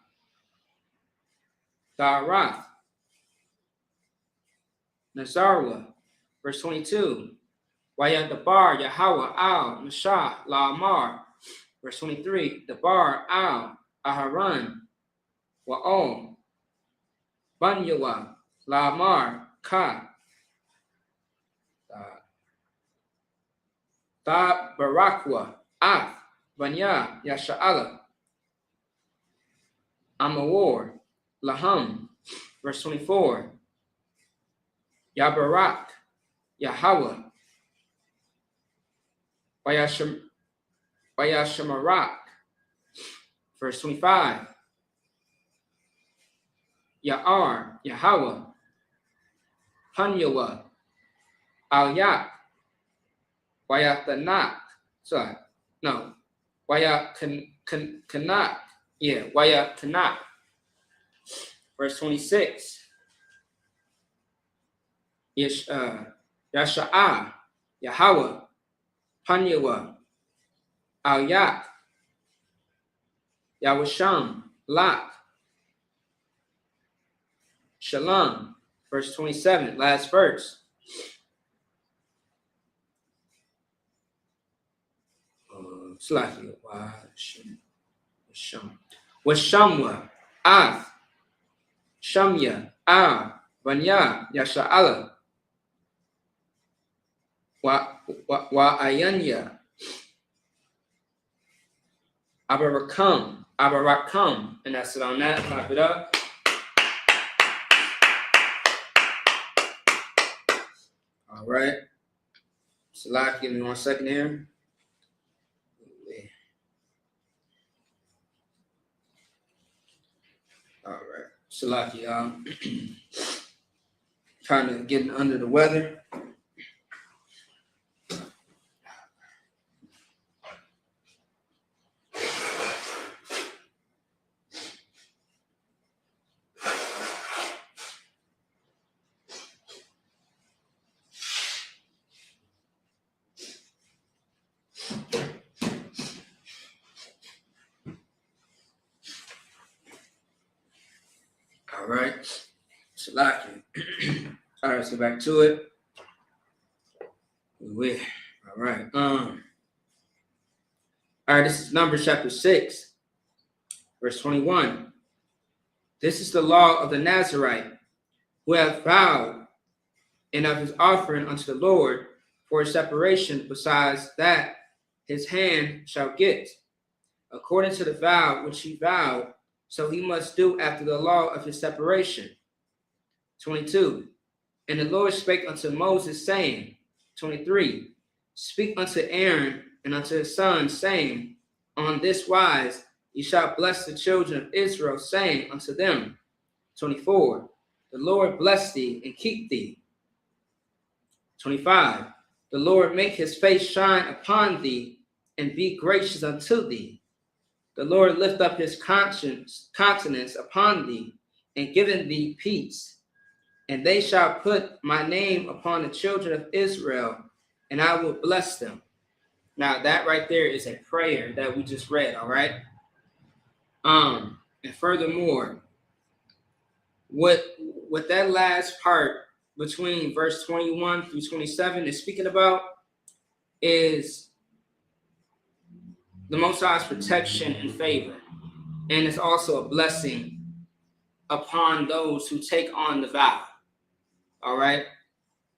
Darath. Nazarwa. Verse 22. Wayadabar Yahweh Al Mashah La'amar. Verse 23. Dabar Al Aharon Wa'om Banyawa La'amar Ka Ta Barakwa Af Banya Yasha'ala Amawar Laham. Verse 24. Yabarak Yahweh Wayashamarak. Verse 25. Ya'ar Yahweh Hanyawa Al-Yak Wayatanak. Sorry. No. Wayakanak. Yeah. Wayatanak. Verse 26. Yasha'ah Yahweh Hanyawa Al-Yak Yawasham Lak Shalom. Verse 27, last verse. Washamwa Af Shamya Al Vanya Yasha'ala Wa Ayanya Abarakam. And that's it on that. Clap it up. All right. Salak, give me 1 second here. All right. Salak, y'all. Kind of getting under the weather. All right. Salaki. All right, so back to it. All right. All right, this is Numbers chapter 6, verse 21. This is the law of the Nazarite who hath vowed, and of his offering unto the Lord for his separation, besides that his hand shall get, according to the vow which he vowed, so he must do after the law of his separation. 22. And the Lord spake unto Moses, saying, 23. Speak unto Aaron and unto his sons, saying, on this wise ye shall bless the children of Israel, saying unto them, 24. The Lord bless thee and keep thee. 25. The Lord make his face shine upon thee and be gracious unto thee. The Lord lift up his countenance upon thee and given thee peace. And they shall put my name upon the children of Israel, and I will bless them. Now that right there is a prayer that we just read, all right? And furthermore, what that last part between verse 21 through 27 is speaking about is the Most High's protection and favor. And it's also a blessing upon those who take on the vow. All right?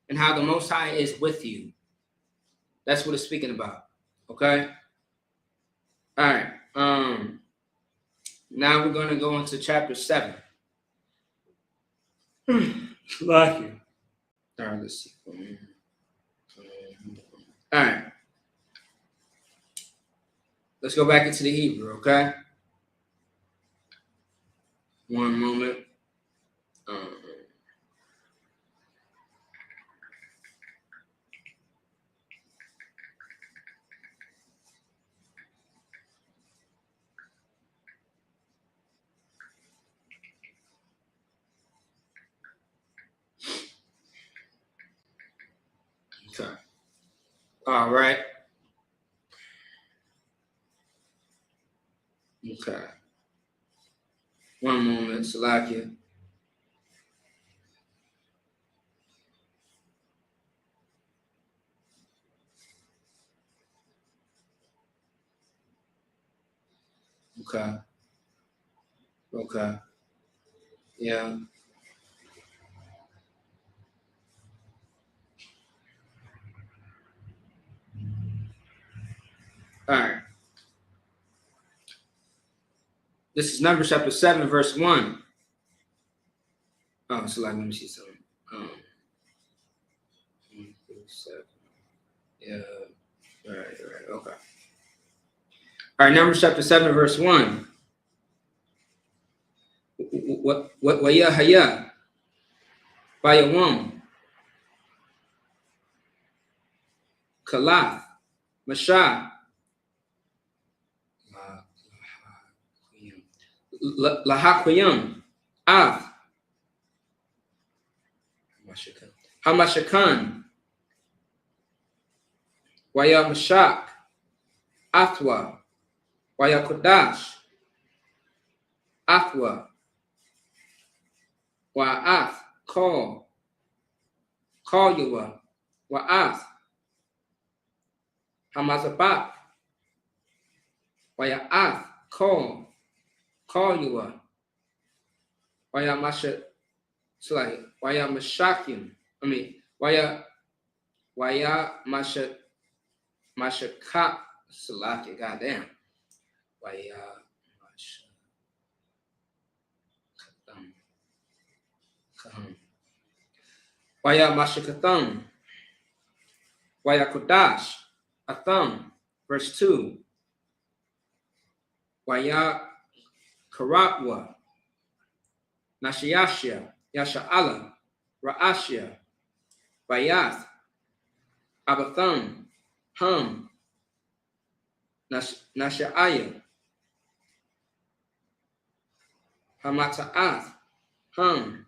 And how the Most High is with you. That's what it's speaking about. Okay? All right. Now we're going to go into chapter 7. Like it. All right, let's see. All right. Let's go back into the Hebrew, okay? One moment. Okay. All right. Okay. One moment, Salakia. Okay. Okay. Yeah. All right. This is Numbers chapter 7, verse 1. Oh, Salakia, let me see something. 7. Yeah. All right. Okay. All right, Numbers chapter 7, verse 1. What Wayahaya Bayawam Kalath Mashah Lahaquayam Av Hamashakan Waya Mashak Athwa Waya Kodash Athwa Wa'ath Call Yawa Wa'ath Hamazabak Waya'ath Call Yawa Waya Masha Waya Mashakim Waya Mashaka Salaki, goddamn. Waya Mashakatham. Waya Kodash Atham. Verse 2. Waya Karatwa Nashiyashia Yasha'ala Ra'ashia Bayath Abatham Hum Nasha'aya Hamata'ath Hum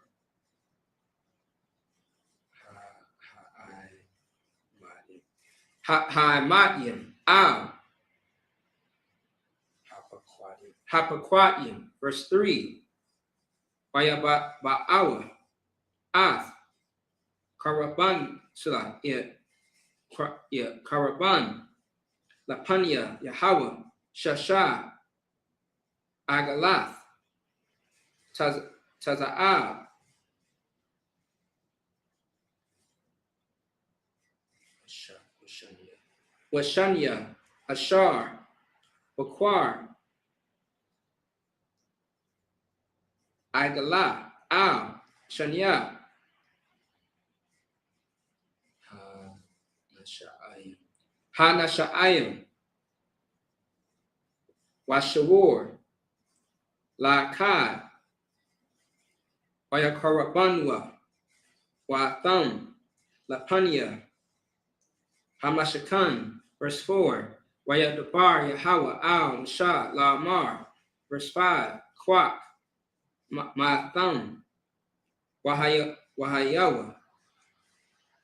Ha'amatyim Al Hapaquatyim. Verse 3. Waya Ba'awa Ath Karaban Karaban Lapanya Yahweh Shasha Agalath Taza'ab Washanya Ashar Bakwar Agalah Al Shanya Hanasha'ayim Washawar La'akad Wayakarabanwa Wa'atham Lapanya Hamashakan. Verse 4. Wayadabar Yahweh Al Shah La'amar. Verse 5. Kwak Ma'atham Wahayawa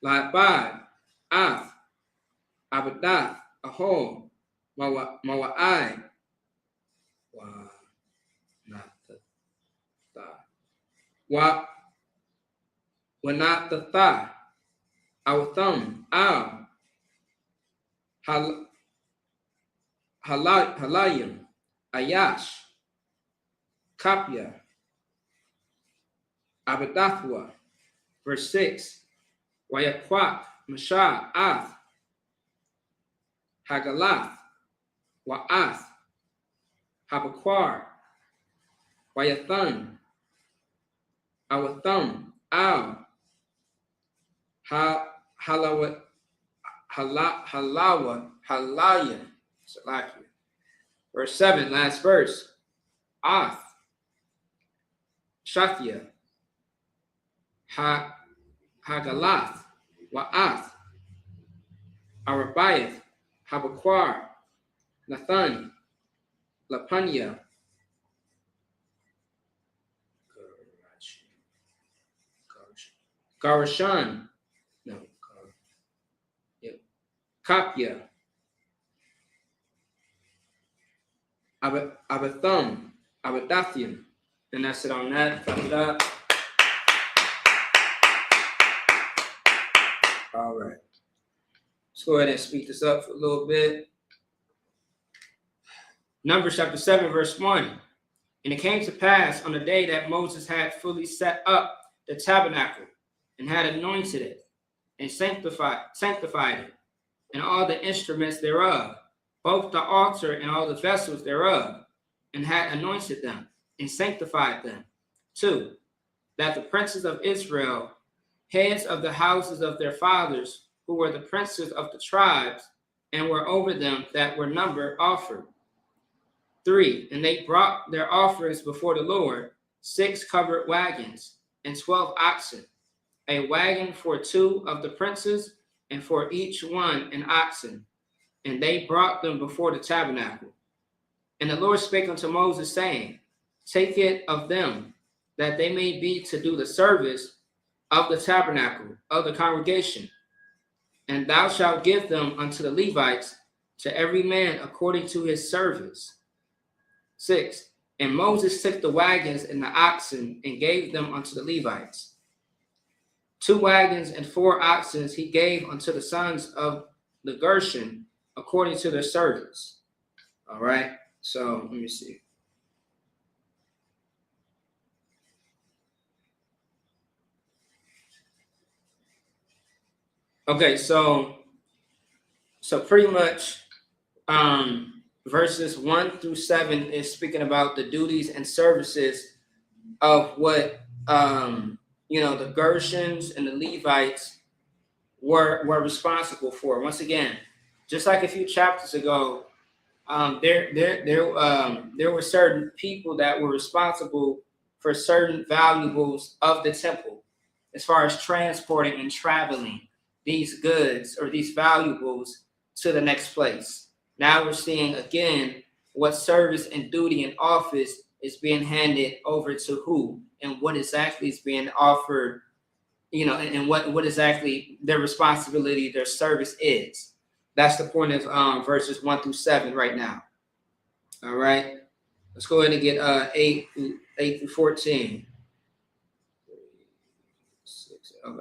La'abad Ath Abadath Ahol Mawa'ai Wa Natha wa Wanathatha, Awtham, Al, Halayim, Ayash, Kapya, Abadathwa. Verse 6. Wayakwak, Mashah, Ath, Hagalath, Wa'ath, Habakwar, Wayathan, Awatham, Al, Halawa, Halaya. Verse 7, last verse. Ath, Shathia, Hagalath, Wa'ath, Arabiath, Habakwar, Nathan, Lapanya, Garashan, no, Kapya, Abatham, Abadathian. And that's it on that. Clap it up. All right. Let's go ahead and speed this up for a little bit. Numbers chapter 7, verse 1. And it came to pass on the day that Moses had fully set up the tabernacle and had anointed it and sanctified it and all the instruments thereof, both the altar and all the vessels thereof, and had anointed them and sanctified them. 2, that the princes of Israel, heads of the houses of their fathers, who were the princes of the tribes, and were over them that were numbered, offered. 3, and they brought their offerings before the Lord, 6 covered wagons, and 12 oxen, a wagon for 2 of the princes, and for each one an oxen. And they brought them before the tabernacle. And the Lord spake unto Moses, saying, Take it of them, that they may be to do the service of the tabernacle of the congregation. And thou shalt give them unto the Levites, to every man according to his service. 6, and Moses took the wagons and the oxen, and gave them unto the Levites. 2 wagons and 4 oxen he gave unto the sons of the Gershon, according to their service. All right, so let me see. Okay, so pretty much verses 1 through 7 is speaking about the duties and services of what the Gershons and the Levites were responsible for. Once again, just like a few chapters ago, there were certain people that were responsible for certain valuables of the temple, as far as transporting and traveling these goods or these valuables to the next place. Now we're seeing again what service and duty and office is being handed over to who, and what exactly is being offered, and what exactly their responsibility, their service is. That's the point of verses 1 through 7 right now. All right, let's go ahead and get 8 through 14. 6, okay.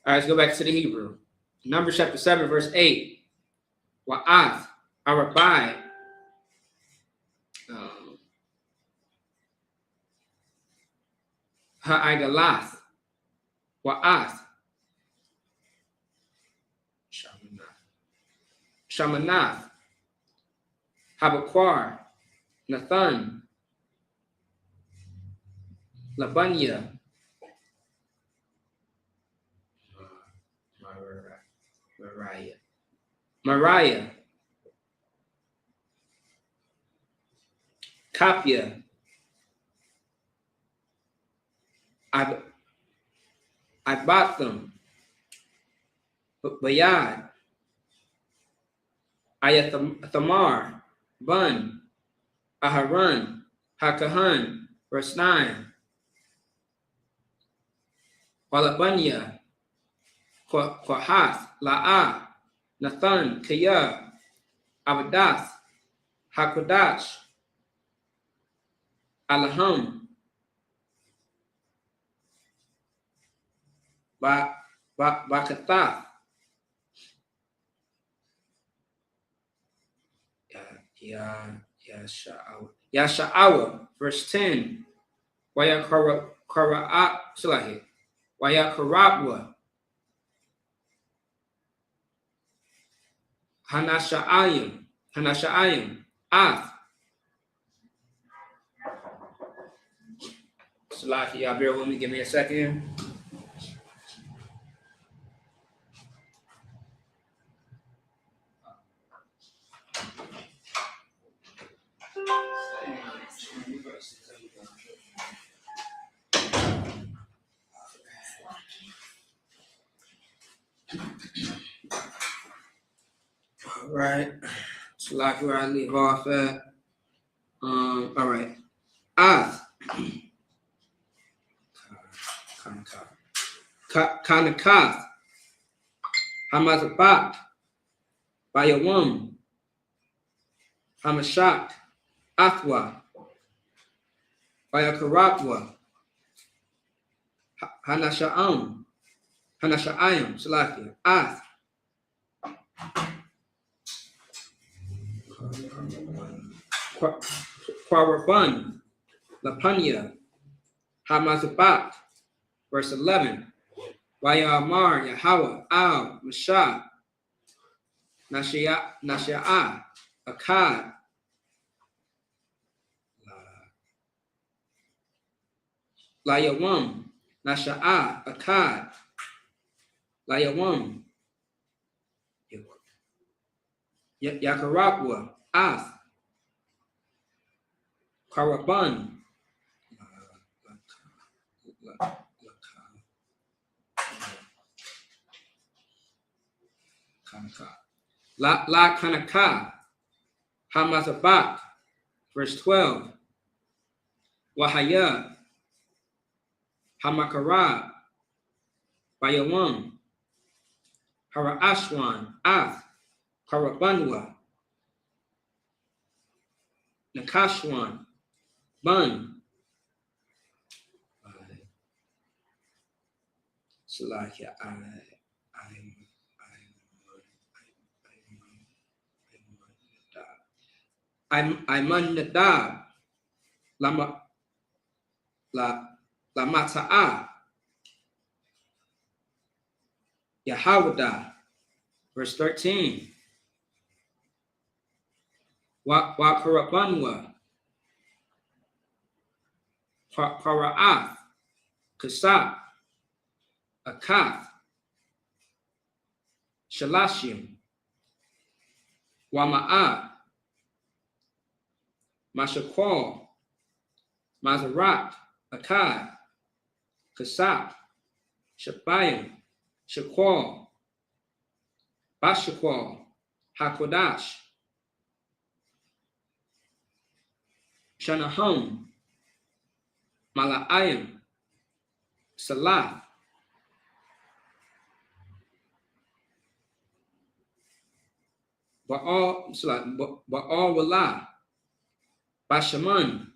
All right, let's go back to the Hebrew. Numbers chapter 7, verse 8. Wa'ath, Arabai, Ha'igalath, Wa'ath, Shamanath, Habakwar, Nathan, Labanya, Mariah, Kapya, Ibatham, Bayad, Ayathamar, Bun, Aharon, Hakahan, verse 9, Walabanya, Kwahath, La'ah, Nathan, Kaya, Abadath, Hakodash, Alham. Bakata. Yasha'awa. Verse 10. Wayakara'a. Salahi. Wayakarabwa. Hanasha'ayim. Ath. Salahi, y'all bear with me. Give me a second. All right. Salahi, where I leave off at. All right. Ath. Kanakath. Hamazabat. Bayawam. Hamashak. Athwa. Bayakarabwa. Hanasha'ayim. Salakia. Ath. Quaraban. Lapanya. Hamazabat. Verse 11. Wayamar Yahweh Al Mashah Nashi'a Akkad Layawam Nasha'a Akkad Layawam Yakarabwa Ath Karaban La Kanaka Hamazabat. Verse 12. Wahaya Hamakara Bayawam Harashwan Ath Karabanwa Nakashwan Bun Salakia I'm Nadab La Mata'a Yahawada. Verse 13. Wa Karabanwa Para'ath Kasab Akath Shalashim Wama'a Mashakwal Mazarat Akkad Kasab Shabayim Shakwal Bashakwal Hakodash Shanahum Mala'ayim Salah Ba'al Wala Bashaman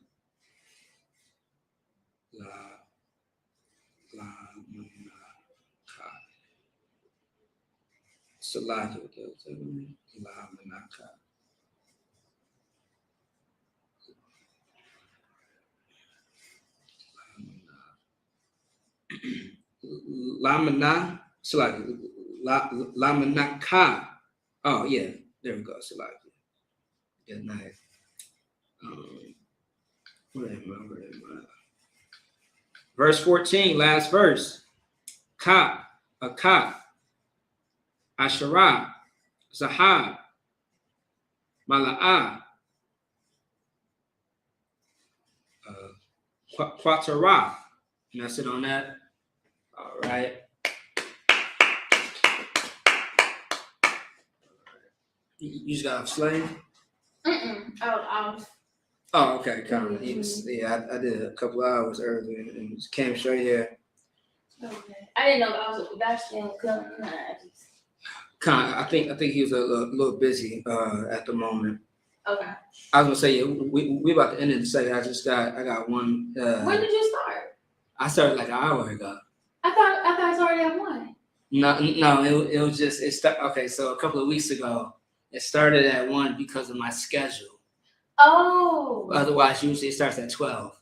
Salah Lamana Lamanaka. Oh yeah, there we go. Salah. Good night. Where am I? Verse 14, last verse. Ka, Akat, Asherah, Zahab, Mala'ah, Quatarath. And that's it on that. All right. You just got a slave? I was Oh, okay. Kind of. Yeah, I did a couple hours earlier and just came straight here. okay. I didn't know I was actually coming. I think he was a little busy at the moment. Okay. I was gonna say, yeah, we about to end in a second. I got one. When did you start? I started like an hour ago. I thought it's already at 1. No, it was just okay. So a couple of weeks ago, it started at 1 because of my schedule. Oh. Otherwise, usually it starts at 12.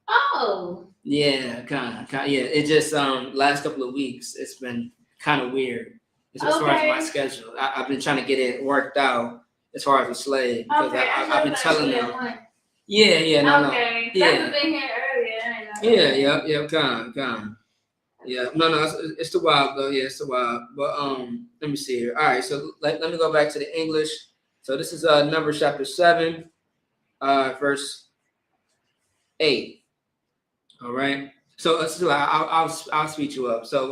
Oh. Yeah, kind of. Yeah, it just last couple of weeks it's been kind of weird as far as my schedule. I've been trying to get it worked out as far as the slave because I've been telling them. Yeah, no. Okay. Yeah. Been here earlier. Yeah, kind of. Yeah, no, it's the wild though. Yeah, it's the wild. But let me see here. All right, so let me go back to the English. So this is Numbers chapter 7, verse 8. All right. So I'll speed you up. So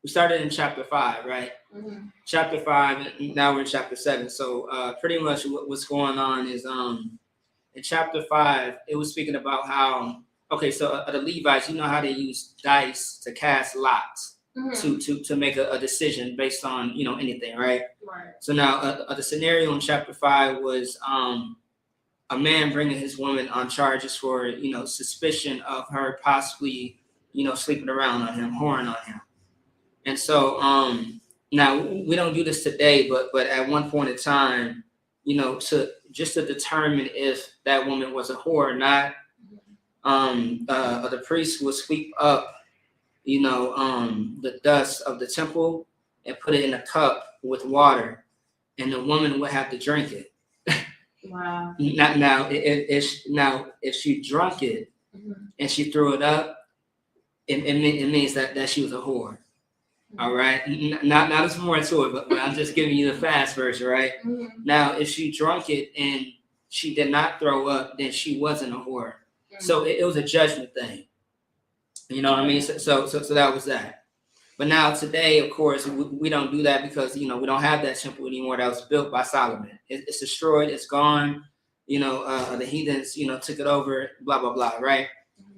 we started in chapter 5, right? Mm-hmm. Chapter 5. Now we're in chapter 7. So pretty much what's going on is in chapter 5 it was speaking about how so the Levites, you know how they use dice to cast lots to make a decision based on anything, right? Right. So now the scenario in chapter 5 was a man bringing his woman on charges for suspicion of her possibly sleeping around on him, whoring on him. And so now we don't do this today, but at one point in time, to determine if that woman was a whore or not, the priest would sweep up the dust of the temple and put it in a cup with water, and the woman would have to drink it. Wow. Now, if she drunk it and she threw it up, it means that she was a whore. All right. Not there's more to it, but I'm just giving you the fast version, right? Now, if she drunk it and she did not throw up, then she wasn't a whore. So it was a judgment thing. You know what I mean? So that was that. But now today, of course, we don't do that because we don't have that temple anymore that was built by Solomon. It's destroyed. It's gone. The heathens took it over. Blah blah blah. Right.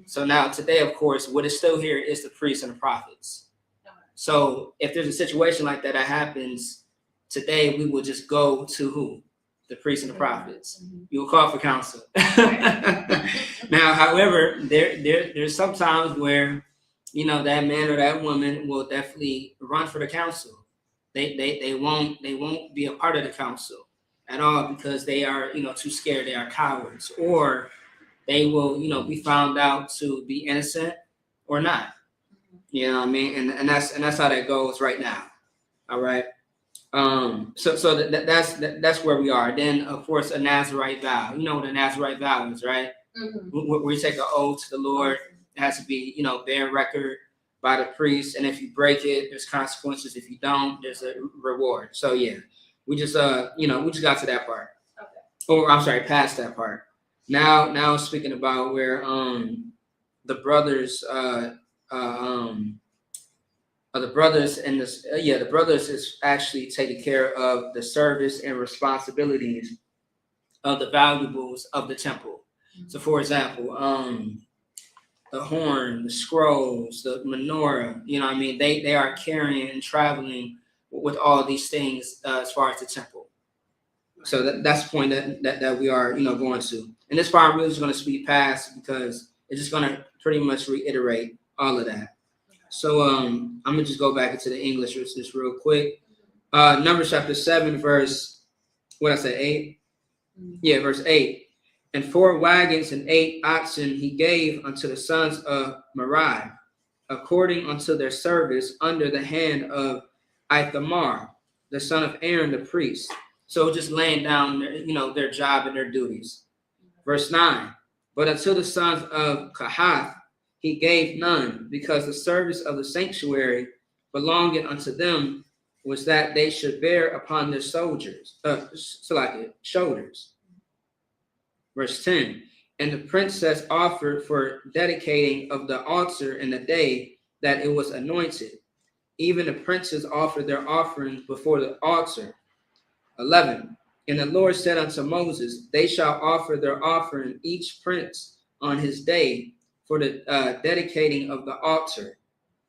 So now today, of course, what is still here is the priests and the prophets. So if there's a situation like that happens today, we will just go to who? The priests and the prophets. You will call for counsel. Now, however, there's sometimes where that man or that woman will definitely run for the council. They won't be a part of the council at all because they are too scared. They are cowards, or they will be found out to be innocent or not. You know what I mean? And that's how that goes right now. All right. So that's where we are. Then of course a Nazarite vow. You know what a Nazarite vow is, right? Where you take an oath to the Lord. It has to be bear record by the priest, and if you break it, there's consequences. If you don't, there's a reward. So yeah, we just got to that part. Okay. Or I'm sorry, past that part. Now speaking about where the brothers the brothers and this the brothers is actually taking care of the service and responsibilities of the valuables of the temple. So for example, the horn, the scrolls, the menorah, they are carrying and traveling with all these things as far as the temple. So that's the point that we are going to. And this part I'm really just going to speed past because it's just going to pretty much reiterate all of that. So I'm gonna just go back into the English just real quick. Numbers chapter 7, verse 8? Yeah, verse 8. And 4 wagons and 8 oxen he gave unto the sons of Merari, according unto their service under the hand of Ithamar, the son of Aaron the priest. So just laying down their job and their duties. Verse 9. But unto the sons of Kahath he gave none, because the service of the sanctuary belonging unto them was that they should bear upon their shoulders. Verse 10. And the princess offered for dedicating of the altar in the day that it was anointed. Even the princes offered their offerings before the altar. 11. And the Lord said unto Moses, they shall offer their offering each prince on his day for the dedicating of the altar.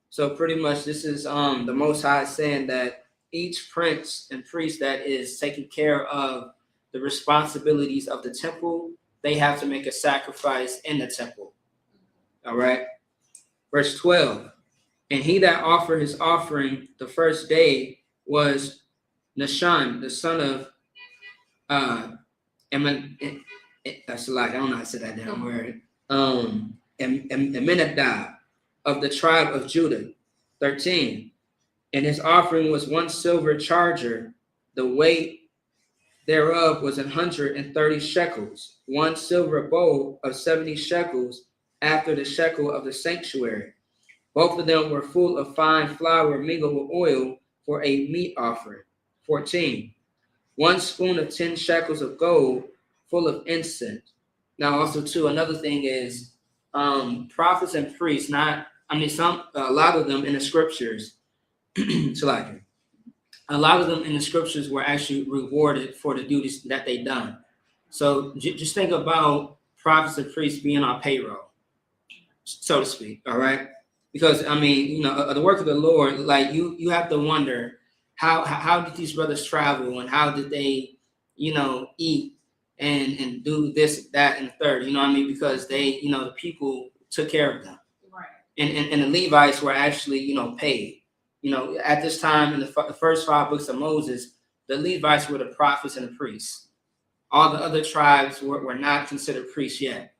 So pretty much this is the Most High saying that each prince and priest that is taking care of the responsibilities of the temple, they have to make a sacrifice in the temple. All right. Verse 12. And he that offered his offering the first day was Nahshon, the son of that's a lie. I don't know how to say that damn word. Aminadab of the tribe of Judah. 13. And his offering was 1 silver charger. The weight thereof was 130 shekels. 1 silver bowl of 70 shekels after the shekel of the sanctuary. Both of them were full of fine flour mingled with oil for a meat offering. 14. 1 spoon of 10 shekels of gold full of incense. Now, also, too, another thing is prophets and priests, a lot of them in the scriptures, a lot of them in the scriptures were actually rewarded for the duties that they done. So just think about prophets and priests being on payroll, so to speak, all right? Because, the work of the Lord, like you have to wonder, how did these brothers travel and how did they, eat and do this, that, and the third, because they, the people took care of them. Right. And the Levites were actually, paid. At this time in the first 5 books of Moses, the Levites were the prophets and the priests. All the other tribes were not considered priests yet.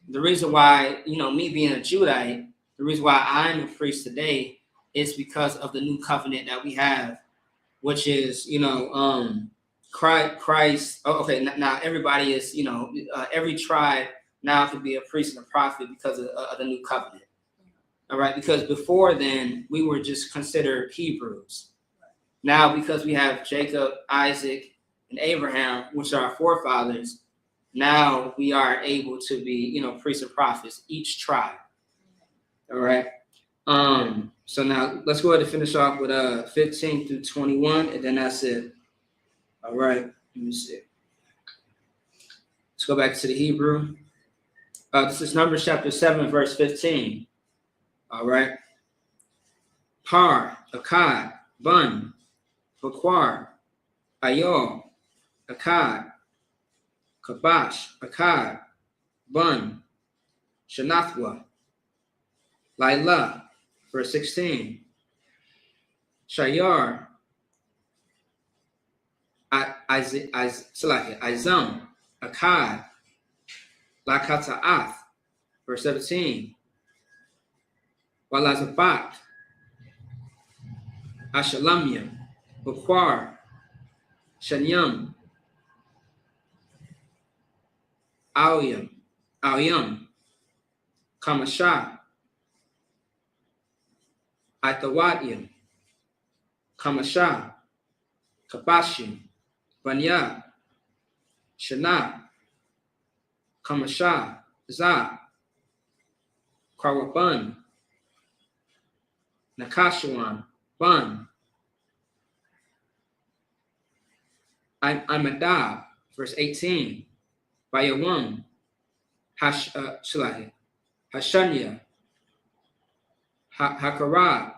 The reason why, me being a Judite, the reason why I'm a priest today is because of the new covenant that we have, which is, Christ. Oh, okay, now everybody is, every tribe now could be a priest and a prophet because of the new covenant. All right, because before then we were just considered Hebrews. Now, because we have Jacob, Isaac, and Abraham, which are our forefathers, now we are able to be, priests and prophets, each tribe. All right. So now let's go ahead and finish off with 15 through 21, and then that's it. All right. Let me see. Let's go back to the Hebrew. This is Numbers chapter 7, verse 15. All right. Par, Akkad, Bun, Baquar, Ayol, Akkad, Kabash, Akkad, Bun, Shanathwa, Lailah, verse 16. Shayar, Izam, Akkad, Lakata'ath, verse 17. Walazabat, Ashalamyam, Baquar, Shanyam, Auyam, Kamashah, Itawadyam, Kamashah, Kabashim, Banya, Shana, Kamashah, Za, Karaban, Nakashawan, Bun, Amadab, verse 18, Bayawam, Hashanya, Hakarah,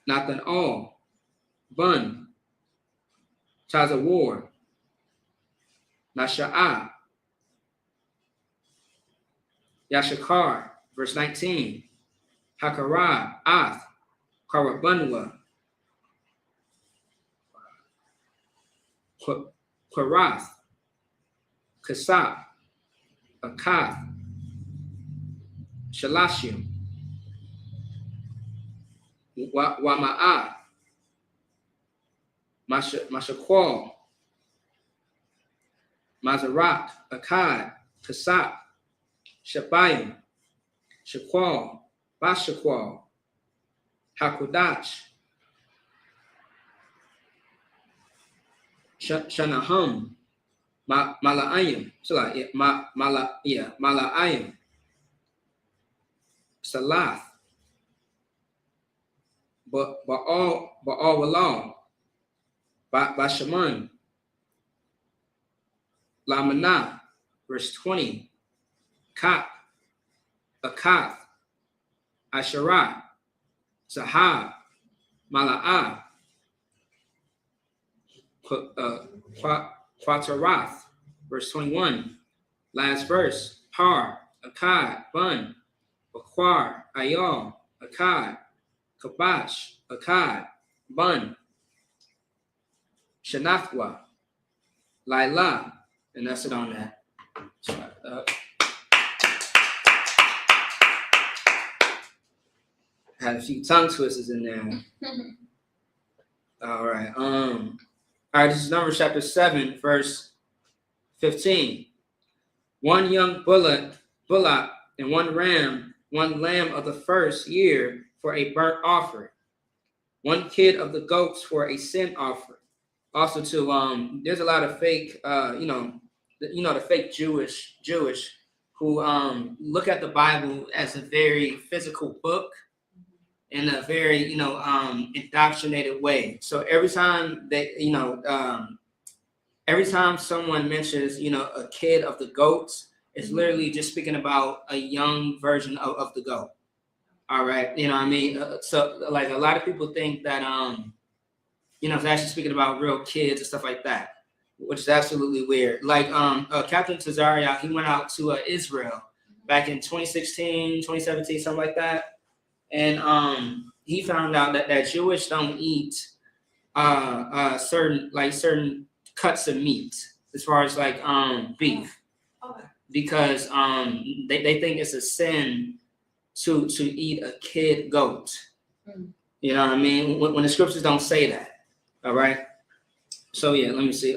Nathan All, Bun, Tazawar, Nasha'ah, Yashakar, verse 19, Hakarah, Ath, Karabunwa, Quarath, Kasab, Akath, Shalashim, Wama'ah, Mashaqual, Mazarat, Akkad, Kasab, Shabayim, Shaqual, Bashaqual, Hakodach, Shanahum, Mala'ayim, Mala'ayim, Salath, Ba'al, Bashaman, Lamanah, verse 20, Kap, Akath, Asherah, Sahab, Mala'ah, Fatarath, verse 21. Last verse. Par, Akkad, Bun, Bakwar, Ayal, Akkad, Kabash, Akkad, Bun, Shanathwa, Laila, and that's it on that. Had a few tongue twisters in there. All right. All right, this is Numbers chapter 7, verse 15. One young bullock, and one ram, one lamb of the first year for a burnt offering. One kid of the goats for a sin offering. Also, too, there's a lot of fake, the fake Jewish who look at the Bible as a very physical book in a very, indoctrinated way. So every time every time someone mentions, a kid of the goats, it's literally just speaking about a young version of the goat. All right, you know what I mean? So like a lot of people think that, it's actually speaking about real kids and stuff like that, which is absolutely weird. Like Captain Tazaria, he went out to Israel back in 2016, 2017, something like that. And he found out that Jewish don't eat certain cuts of meat, as far as like beef, because they think it's a sin to eat a kid goat. You know what I mean? When the scriptures don't say that. All right. So yeah, let me see.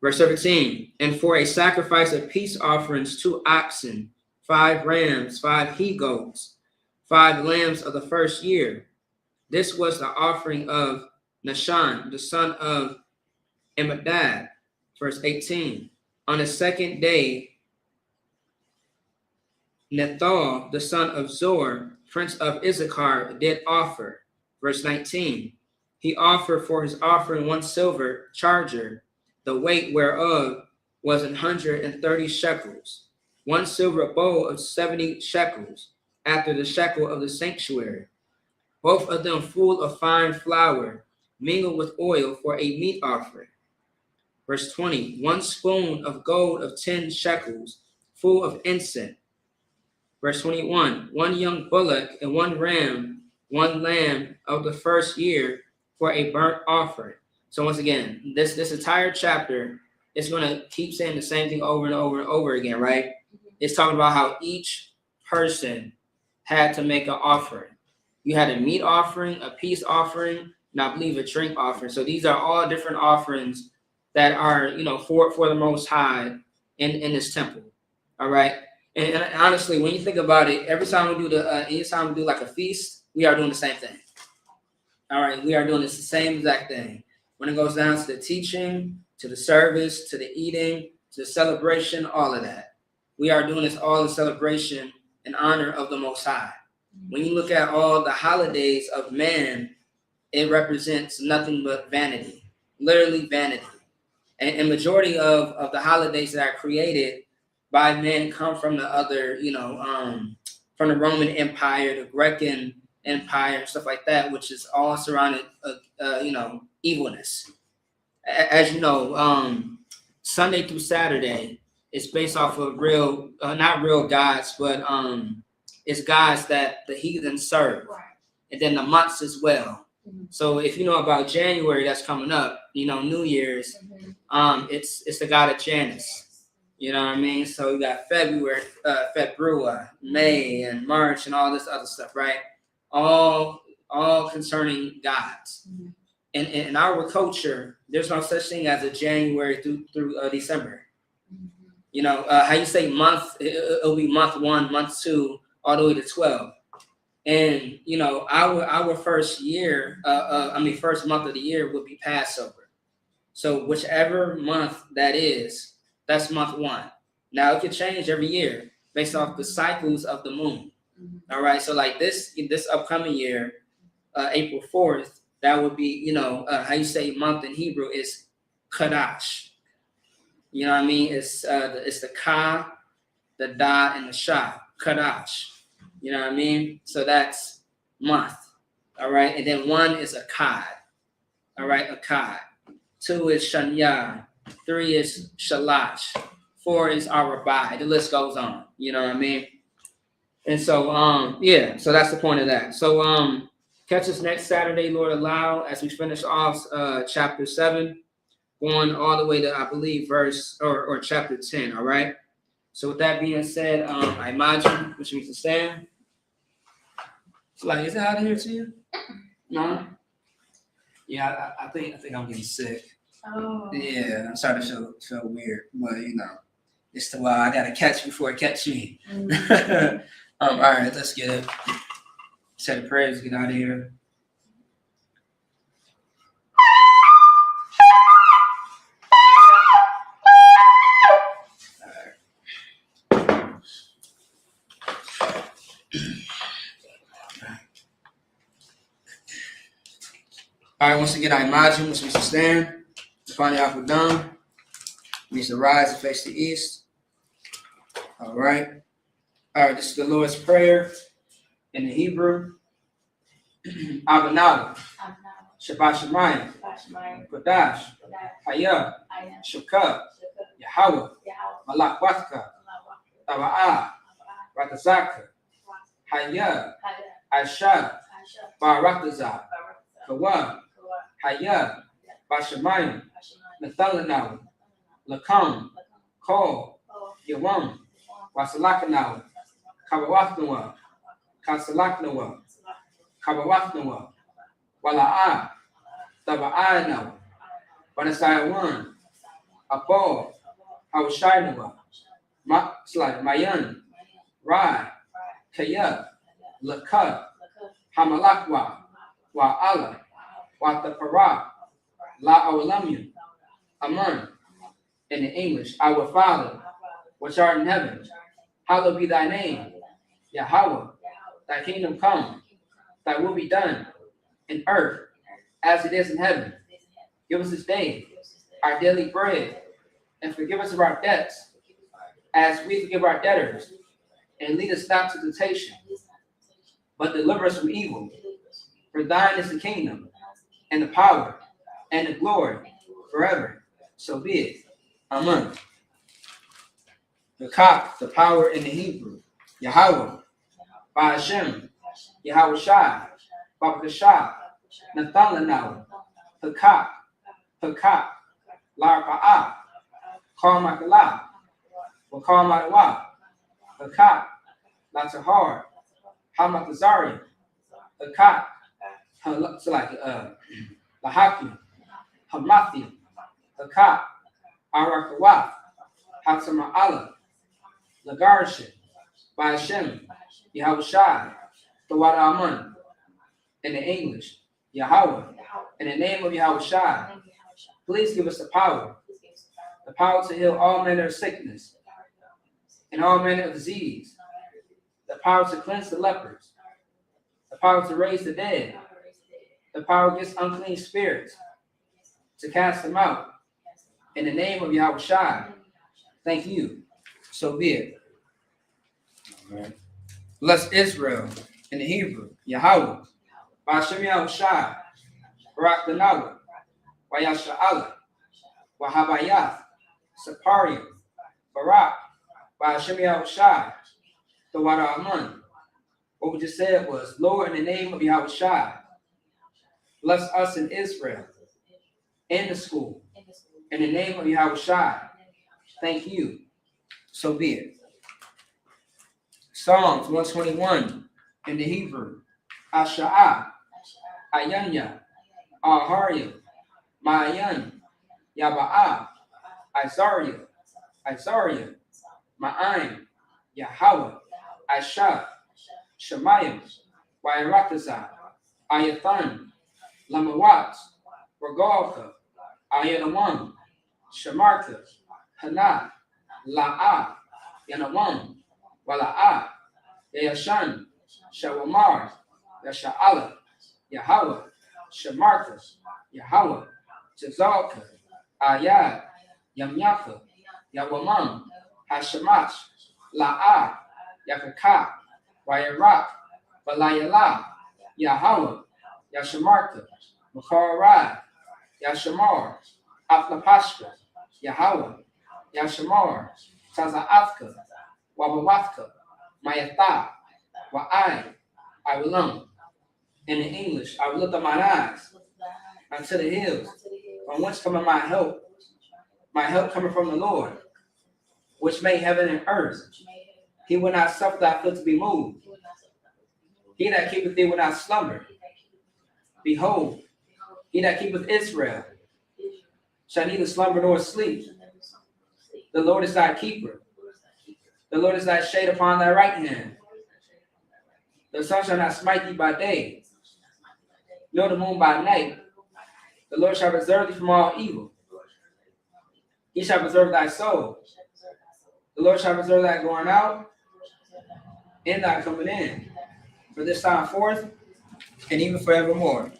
Verse 17. And for a sacrifice of peace offerings, 2 oxen, 5 rams, 5 he goats, 5 lambs of the first year. This was the offering of Nahshon, the son of Amminadab. Verse 18. On the second day, Nethal, the son of Zor, prince of Issachar, did offer. Verse 19. He offered for his offering 1 silver charger, the weight whereof was 130 shekels, 1 silver bowl of 70 shekels, after the shekel of the sanctuary, both of them full of fine flour, mingled with oil for a meat offering. Verse 20. 1 spoon of gold of 10 shekels, full of incense. Verse 21. 1 young bullock and 1 ram, 1 lamb of the first year for a burnt offering. So once again, this entire chapter is going to keep saying the same thing over and over and over again, right? It's talking about how each person had to make an offering. You had a meat offering, a peace offering, and I believe a drink offering. So these are all different offerings that are, for the Most High in this temple. All right. And honestly, when you think about it, anytime we do like a feast, we are doing the same thing. All right, we are doing this the same exact thing. When it goes down to the teaching, to the service, to the eating, to the celebration, all of that. We are doing this all in celebration in honor of the Most High. When you look at all the holidays of man, it represents nothing but vanity, literally vanity. And majority of the holidays that are created by men come from the other, from the Roman Empire, the Grecan Empire, stuff like that, which is all surrounded, evilness. As you know, Sunday through Saturday is based off of real, not real gods, but it's gods that the heathens serve, and then the months as well. So if you know about January, that's coming up, New Year's, it's the god of Janus. You know what I mean? So you got February, May, and March, and all this other stuff, right? All concerning gods. And in our culture, there's no such thing as a January through December. How you say month, it'll be month 1, month 2, all the way to 12. And our first year, first month of the year would be Passover. So whichever month that is, that's month 1. Now it could change every year based off the cycles of the moon. All right. So like this upcoming year, April 4th, that would be, how you say month in Hebrew is Kadash. You know what I mean? It's the Ka, the Da, and the Sha, Kadash. You know what I mean? So that's month. All right. And then 1 is a Kad. All right, Akkad. 2 is Shanya. 3 is Shalash. 4 is Arabai. The list goes on. You know what I mean? And so, so that's the point of that. So, catch us next Saturday, Lord allow, as we finish off chapter 7, going all the way to, I believe, verse or chapter 10. All right. So, with that being said, I imagine, which means to stand. It's like, is it out of here to you? No. Yeah, I think I'm getting sick. Oh. Yeah, I'm starting to feel weird, but it's the I gotta catch before it catch me. All right, let's get it. Say the prayers, get out of here. All right, once again, I imagine, which means to stand. Finally, half we're done. Means to rise and face the east. All right. All right, this is the Lord's Prayer in the Hebrew. Abanawa, Shabbat Shemayim, Kodash, Hayah, Shukah, Yahweh, Malak Watka, Taba'ah, Ratazaka, Hayah, Aisha, Barakazah, Kawa, Hayah, Bashamayim, Nathalanawa, Lakam, Kol, Yawam, Wasalakanawa, Kabawafnawa, Kasalaknawa, Kabawafnawa, Wala'ah, Taba'anawa, Banasayawan, Apo, Hawashainawa, Mayan, Rai, Kaya, Lakah, Hamalakwa, Wa'ala, Watapara, La'awalamu, Aman. In English, our Father, which art in heaven, hallowed be thy name, Yahweh, thy kingdom come, thy will be done in earth as it is in heaven. Give us this day our daily bread, and forgive us of our debts, as we forgive our debtors, and lead us not to temptation, but deliver us from evil. For thine is the kingdom, and the power, and the glory, forever. So be it. Amen. The cock, the power in the Hebrew, Yahweh, Ba'ashem, Yahweh Shai, Babakashah, Nathalanawa, Hakak, Larpa'ah, Karmakala, Wakarmadawa, Hakak, Latahar, Hamatazari, Hakak, so like Lahakim, Hamathim, Hakak, Arakawaf, Hatsama'ala, Lagarshin, Ba'ashem, Yahushai, Tawada Amun. In the English, Yahweh, in the name of Yahushai, please give us the power to heal all manner of sickness and all manner of disease, the power to cleanse the lepers, the power to raise the dead, the power against unclean spirits, to cast them out. In the name of Yahushai, thank you. So be it. All right. Bless Israel in the Hebrew, Yahweh, Ba'ashem Yahushai, Barak Danawa, Wayasha'ala, Wahabayath, Saparium, Barak, Ba'ashem Yahushai, Tawada Amun. What we just said was, Lord, in the name of Yahushai, bless us in Israel, in the school, in the name of Yahushai, thank you. So be it. Psalms 121 in the Hebrew, Asha'ah, Ayanya, Aharia, Ma'ayan, Yaba'ah, Isaiah, Ma'aim, Yahweh, Aisha, Shemayim, Wairakazah, Ayathan, Lamawat, Regalka, Ayanawam, Shamarka, Hana, La'ah, Yanawam, Wala'ah, Yashan, Shawamar, Yasha'ala, Yahweh, Shamarka, Yahweh, Chazalka, Ayad, Yamyaka, Yawamam, Hashamash, La'ah, Yakaka, Wayarak, Balayala, Yahweh, Yashamarka, Makarai, Yashamar, Aflapashka, Yahweh, Yashamar, Taza'afka, Wabawathka, Mayatha, Wa'ai, I will long. In the English, I will lift up mine eyes unto the hills, from whence cometh my help. My help coming from the Lord, which made heaven and earth. He will not suffer thy foot to be moved. He that keepeth thee will not slumber. Behold, he that keepeth Israel shall neither slumber nor sleep. The Lord is thy keeper. The Lord is thy shade upon thy right hand. The sun shall not smite thee by day, nor the moon by night. The Lord shall preserve thee from all evil. He shall preserve thy soul. The Lord shall preserve thy going out and thy coming in, for this time forth and even forevermore.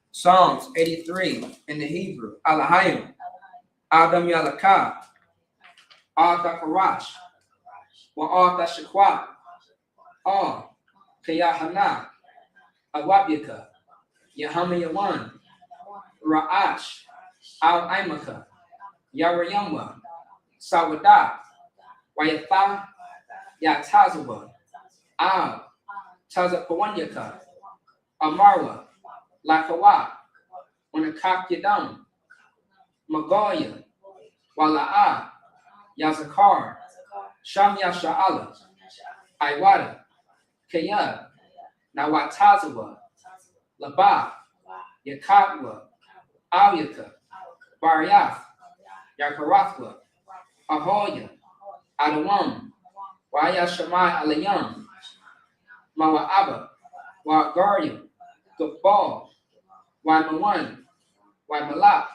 Psalms 83 in the Hebrew. Alahayim, Adam Yalakah, Arta Karash, Wa Arta Shakwa, Al, Kayahana, Awabika, Yahama Yawan, Ra'ash, Al Aimaka, Yarayamwa, Sawada, Wayatha, Yatazawa, Al, Tazapawanyaka, Amarwa, Lakawa, Wanakak Yadam, Magoya, Wala'a, Yazakar, Sham Yasha'ala, Iwada, Kaya, Nawatazawa, Laba, Yakatwa, Awyaka, Baryath, Yakarathwa, Ahoya, Adawam, Wayashamai Alayam, Mawa'aba, Wa'garyam, Gabal, Waimawan, Waimalak,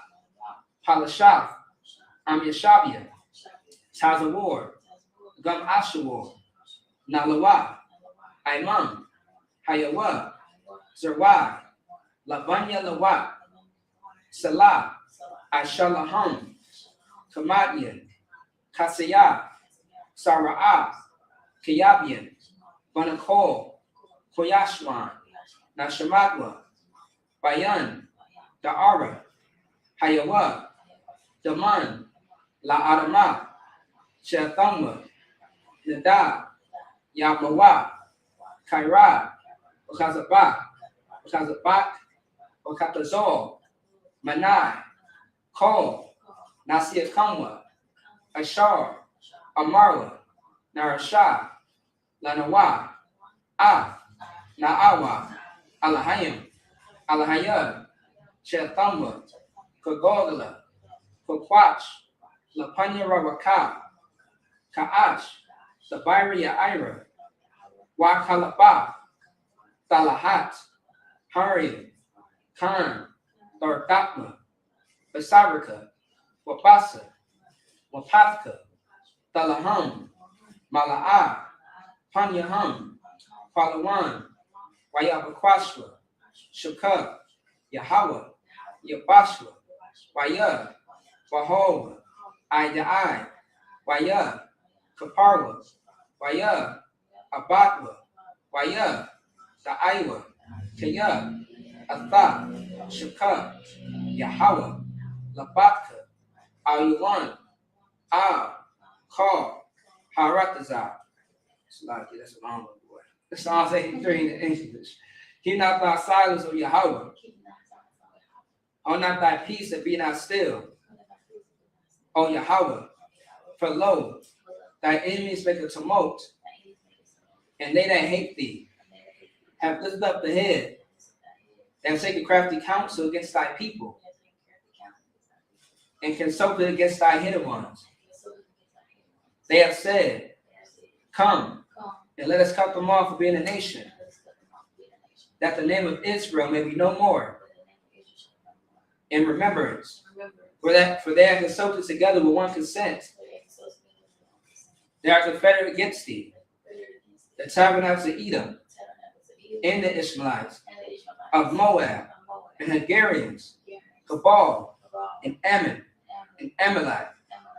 Palashaf, Amyashabia, Tazawar, Gum Ashawar, Nalawa, Imam, Hayawa, Zerwa, Lavanya Lawa, Salah, Ashalaham, Kamadian, Kasaya, Sara'ah, Kiyabian, Banakol, Koyashwan, Nashamatwa, Bayan, Da'ara, Hayawa, Daman, La'adama, Shethamwa, Nada, Yamawa, Kaira, Okazabak, Okatazol, Manai, Kol, Nasia Kamwa, Ashar, Amarwa, Narasha, Lanawa, Naawa, Alahayim, Alahayad, Shethamwa, Kagogala, Kakwach, Lapanya Rawaka, Ka'ach, Sabiria Ira, Wakalaba, Talahat, Hari, Khan, Thordakma, Basarika, Wapasa, Wapathka, Talaham, Mala'a, Panyaham, Palawan, Wayabakwashwa, Shukab, Yahweh, Yabashwa, Waya, Wahova, Aidai, Waya, Kaparwa, Waya, Abatwa, Waya, Da'aiwa, Kaya, Atha, Shukab, Yahweh, Labatka, Ayuwan, Kal, Haratazah. That's a long one, boy. The Psalms 83 in English. Keep not thy silence, O Yahweh. Hold not thy peace and be not still, O Yahweh. For lo, thy enemies make a tumult, and they that hate thee have lifted up the head, and have taken crafty counsel against thy people, and consulted against thy hidden ones. They have said, come, and let us cut them off for being a nation, that the name of Israel may be no more in remembrance. For they are consulted together with one consent. They are confederate against thee, the tabernacles of Edom, and the Ishmaelites, of Moab, and Hungarians, Cabal, and Ammon, and Amalek,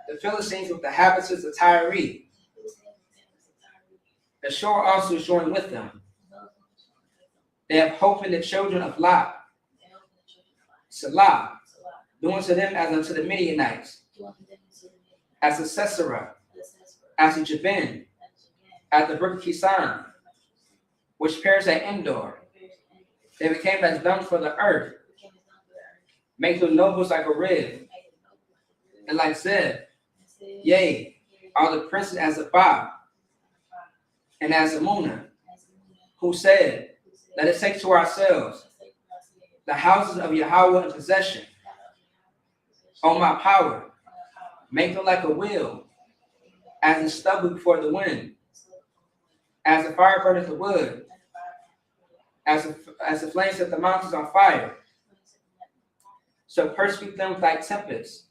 the Philistines with the habitants of Tyre. Ashur also joined with them. They have hope in the children of Lot, Salah, doing to them as unto the Midianites, as the Sisera, as the Jabin, at the brook of Kisan, which perished at Endor. They became as dung for the earth, make them nobles like a rib, and like Zeb, yea, are the princes as a Bob, and as a Muna, who said, let us take to ourselves the houses of Yahweh in possession. O my power, make them like a wheel, as the stubble before the wind, as the fire burneth the wood, as the flames set the mountains on fire. So persecute them with thy tempest,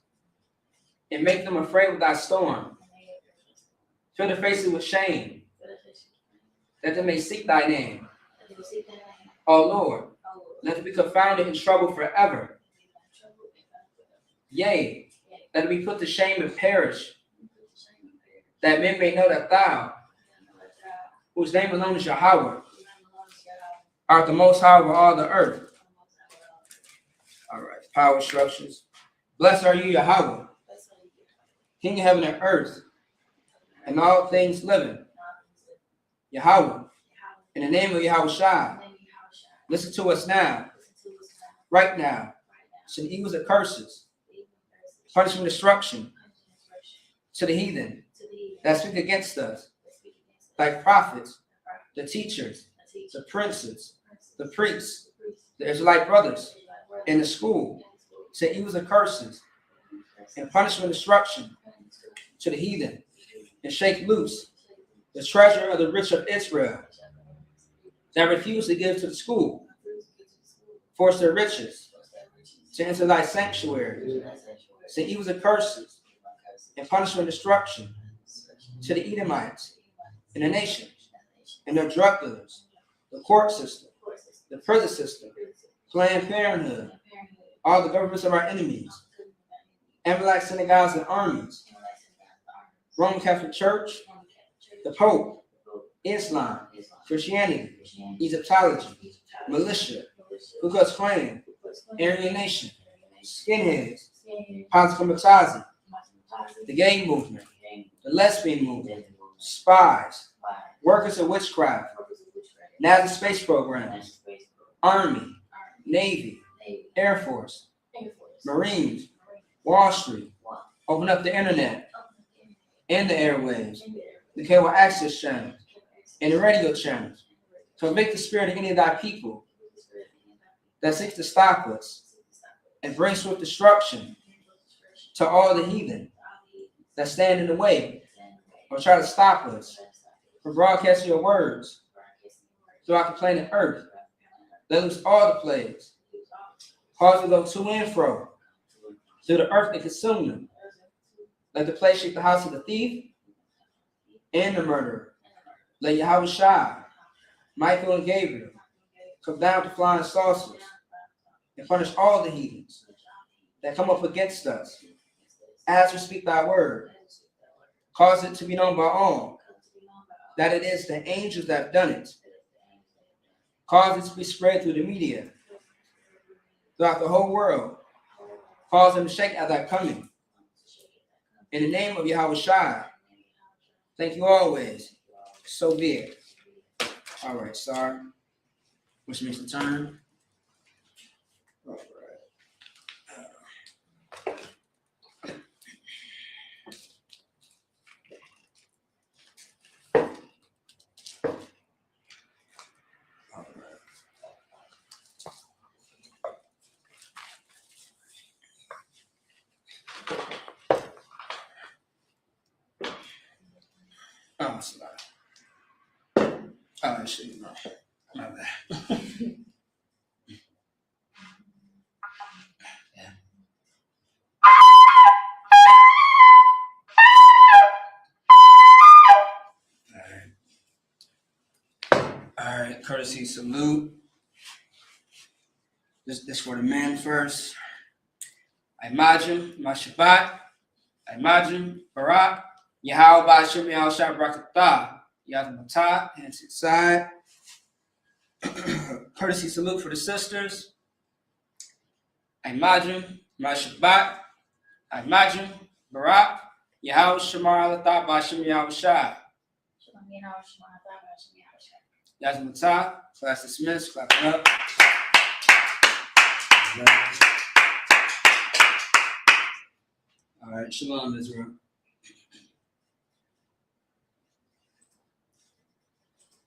and make them afraid with thy storm. Fill their faces with shame, that they may seek thy name. O Lord, let them be confounded in trouble forever. Yea, let them be put to shame and perish, that men may know that thou, whose name alone is Yahweh, art the most high over all the earth. All right, power structures. Blessed are you, Yahweh, King of heaven and earth, and all things living. Yahweh, in the name of Yahweh Shai, listen to us now, right now, to the evils and curses, punishment, destruction, to the heathen that speak against us, like prophets, the teachers, the princes, the priests, the Israelite brothers, in the school, to evils and curses, and punishment, destruction, to the heathen, and shake loose the treasure of the rich of Israel, that refuse to give to the school, force their riches, to enter thy sanctuary, to evils and curses, and punishment, destruction, to the Edomites, and the nations, and their drug dealers, the court system, the prison system, Planned Parenthood, all the governments of our enemies, Amalek synagogues and armies, Roman Catholic Church, the Pope, Islam, Christianity, Egyptology, militia, Ku Klux Klan, Aryan Nation, skinheads, Pantskamatazi, the gay movement, the lesbian movement, spies, workers of witchcraft, NASA space programs, Army, Navy, Air Force, Marines, Wall Street, open up the internet and the airwaves, the cable access channels, and the radio channels. Convict the spirit of any of thy people that seeks to stop us, and bring swift destruction to all the heathen that stand in the way or try to stop us from broadcasting your words throughout the planet Earth. Let loose all the plagues, cause them to go to and fro through the earth and consume them. Let the plague shake the house of the thief and the murderer. Let Yahweh Shai, Michael and Gabriel come down to flying saucers and punish all the heathens that come up against us as we speak thy word. Cause it to be known by all that it is the angels that have done it. Cause it to be spread through the media throughout the whole world. Cause them to shake at thy coming. In the name of Yahweh Shai, thank you always. So be it. All right, sorry. Which makes the turn. All right. Oh, sorry. Oh, shit, no. My bad. Yeah. All right, courtesy salute. This for the men first. Imagine, my Shabbat. Imagine, Barak. Yahweh Ba'ashem Yahushua Barakatah. Yahweh hands to the side. Courtesy salute for the sisters. Imagine, Mashabat, Imagine, Barak, Yahweh Shamar Alatah Bashim Yahweh Shai. That's Matah. Class dismissed. Clap it up. All right, Shalom, Israel.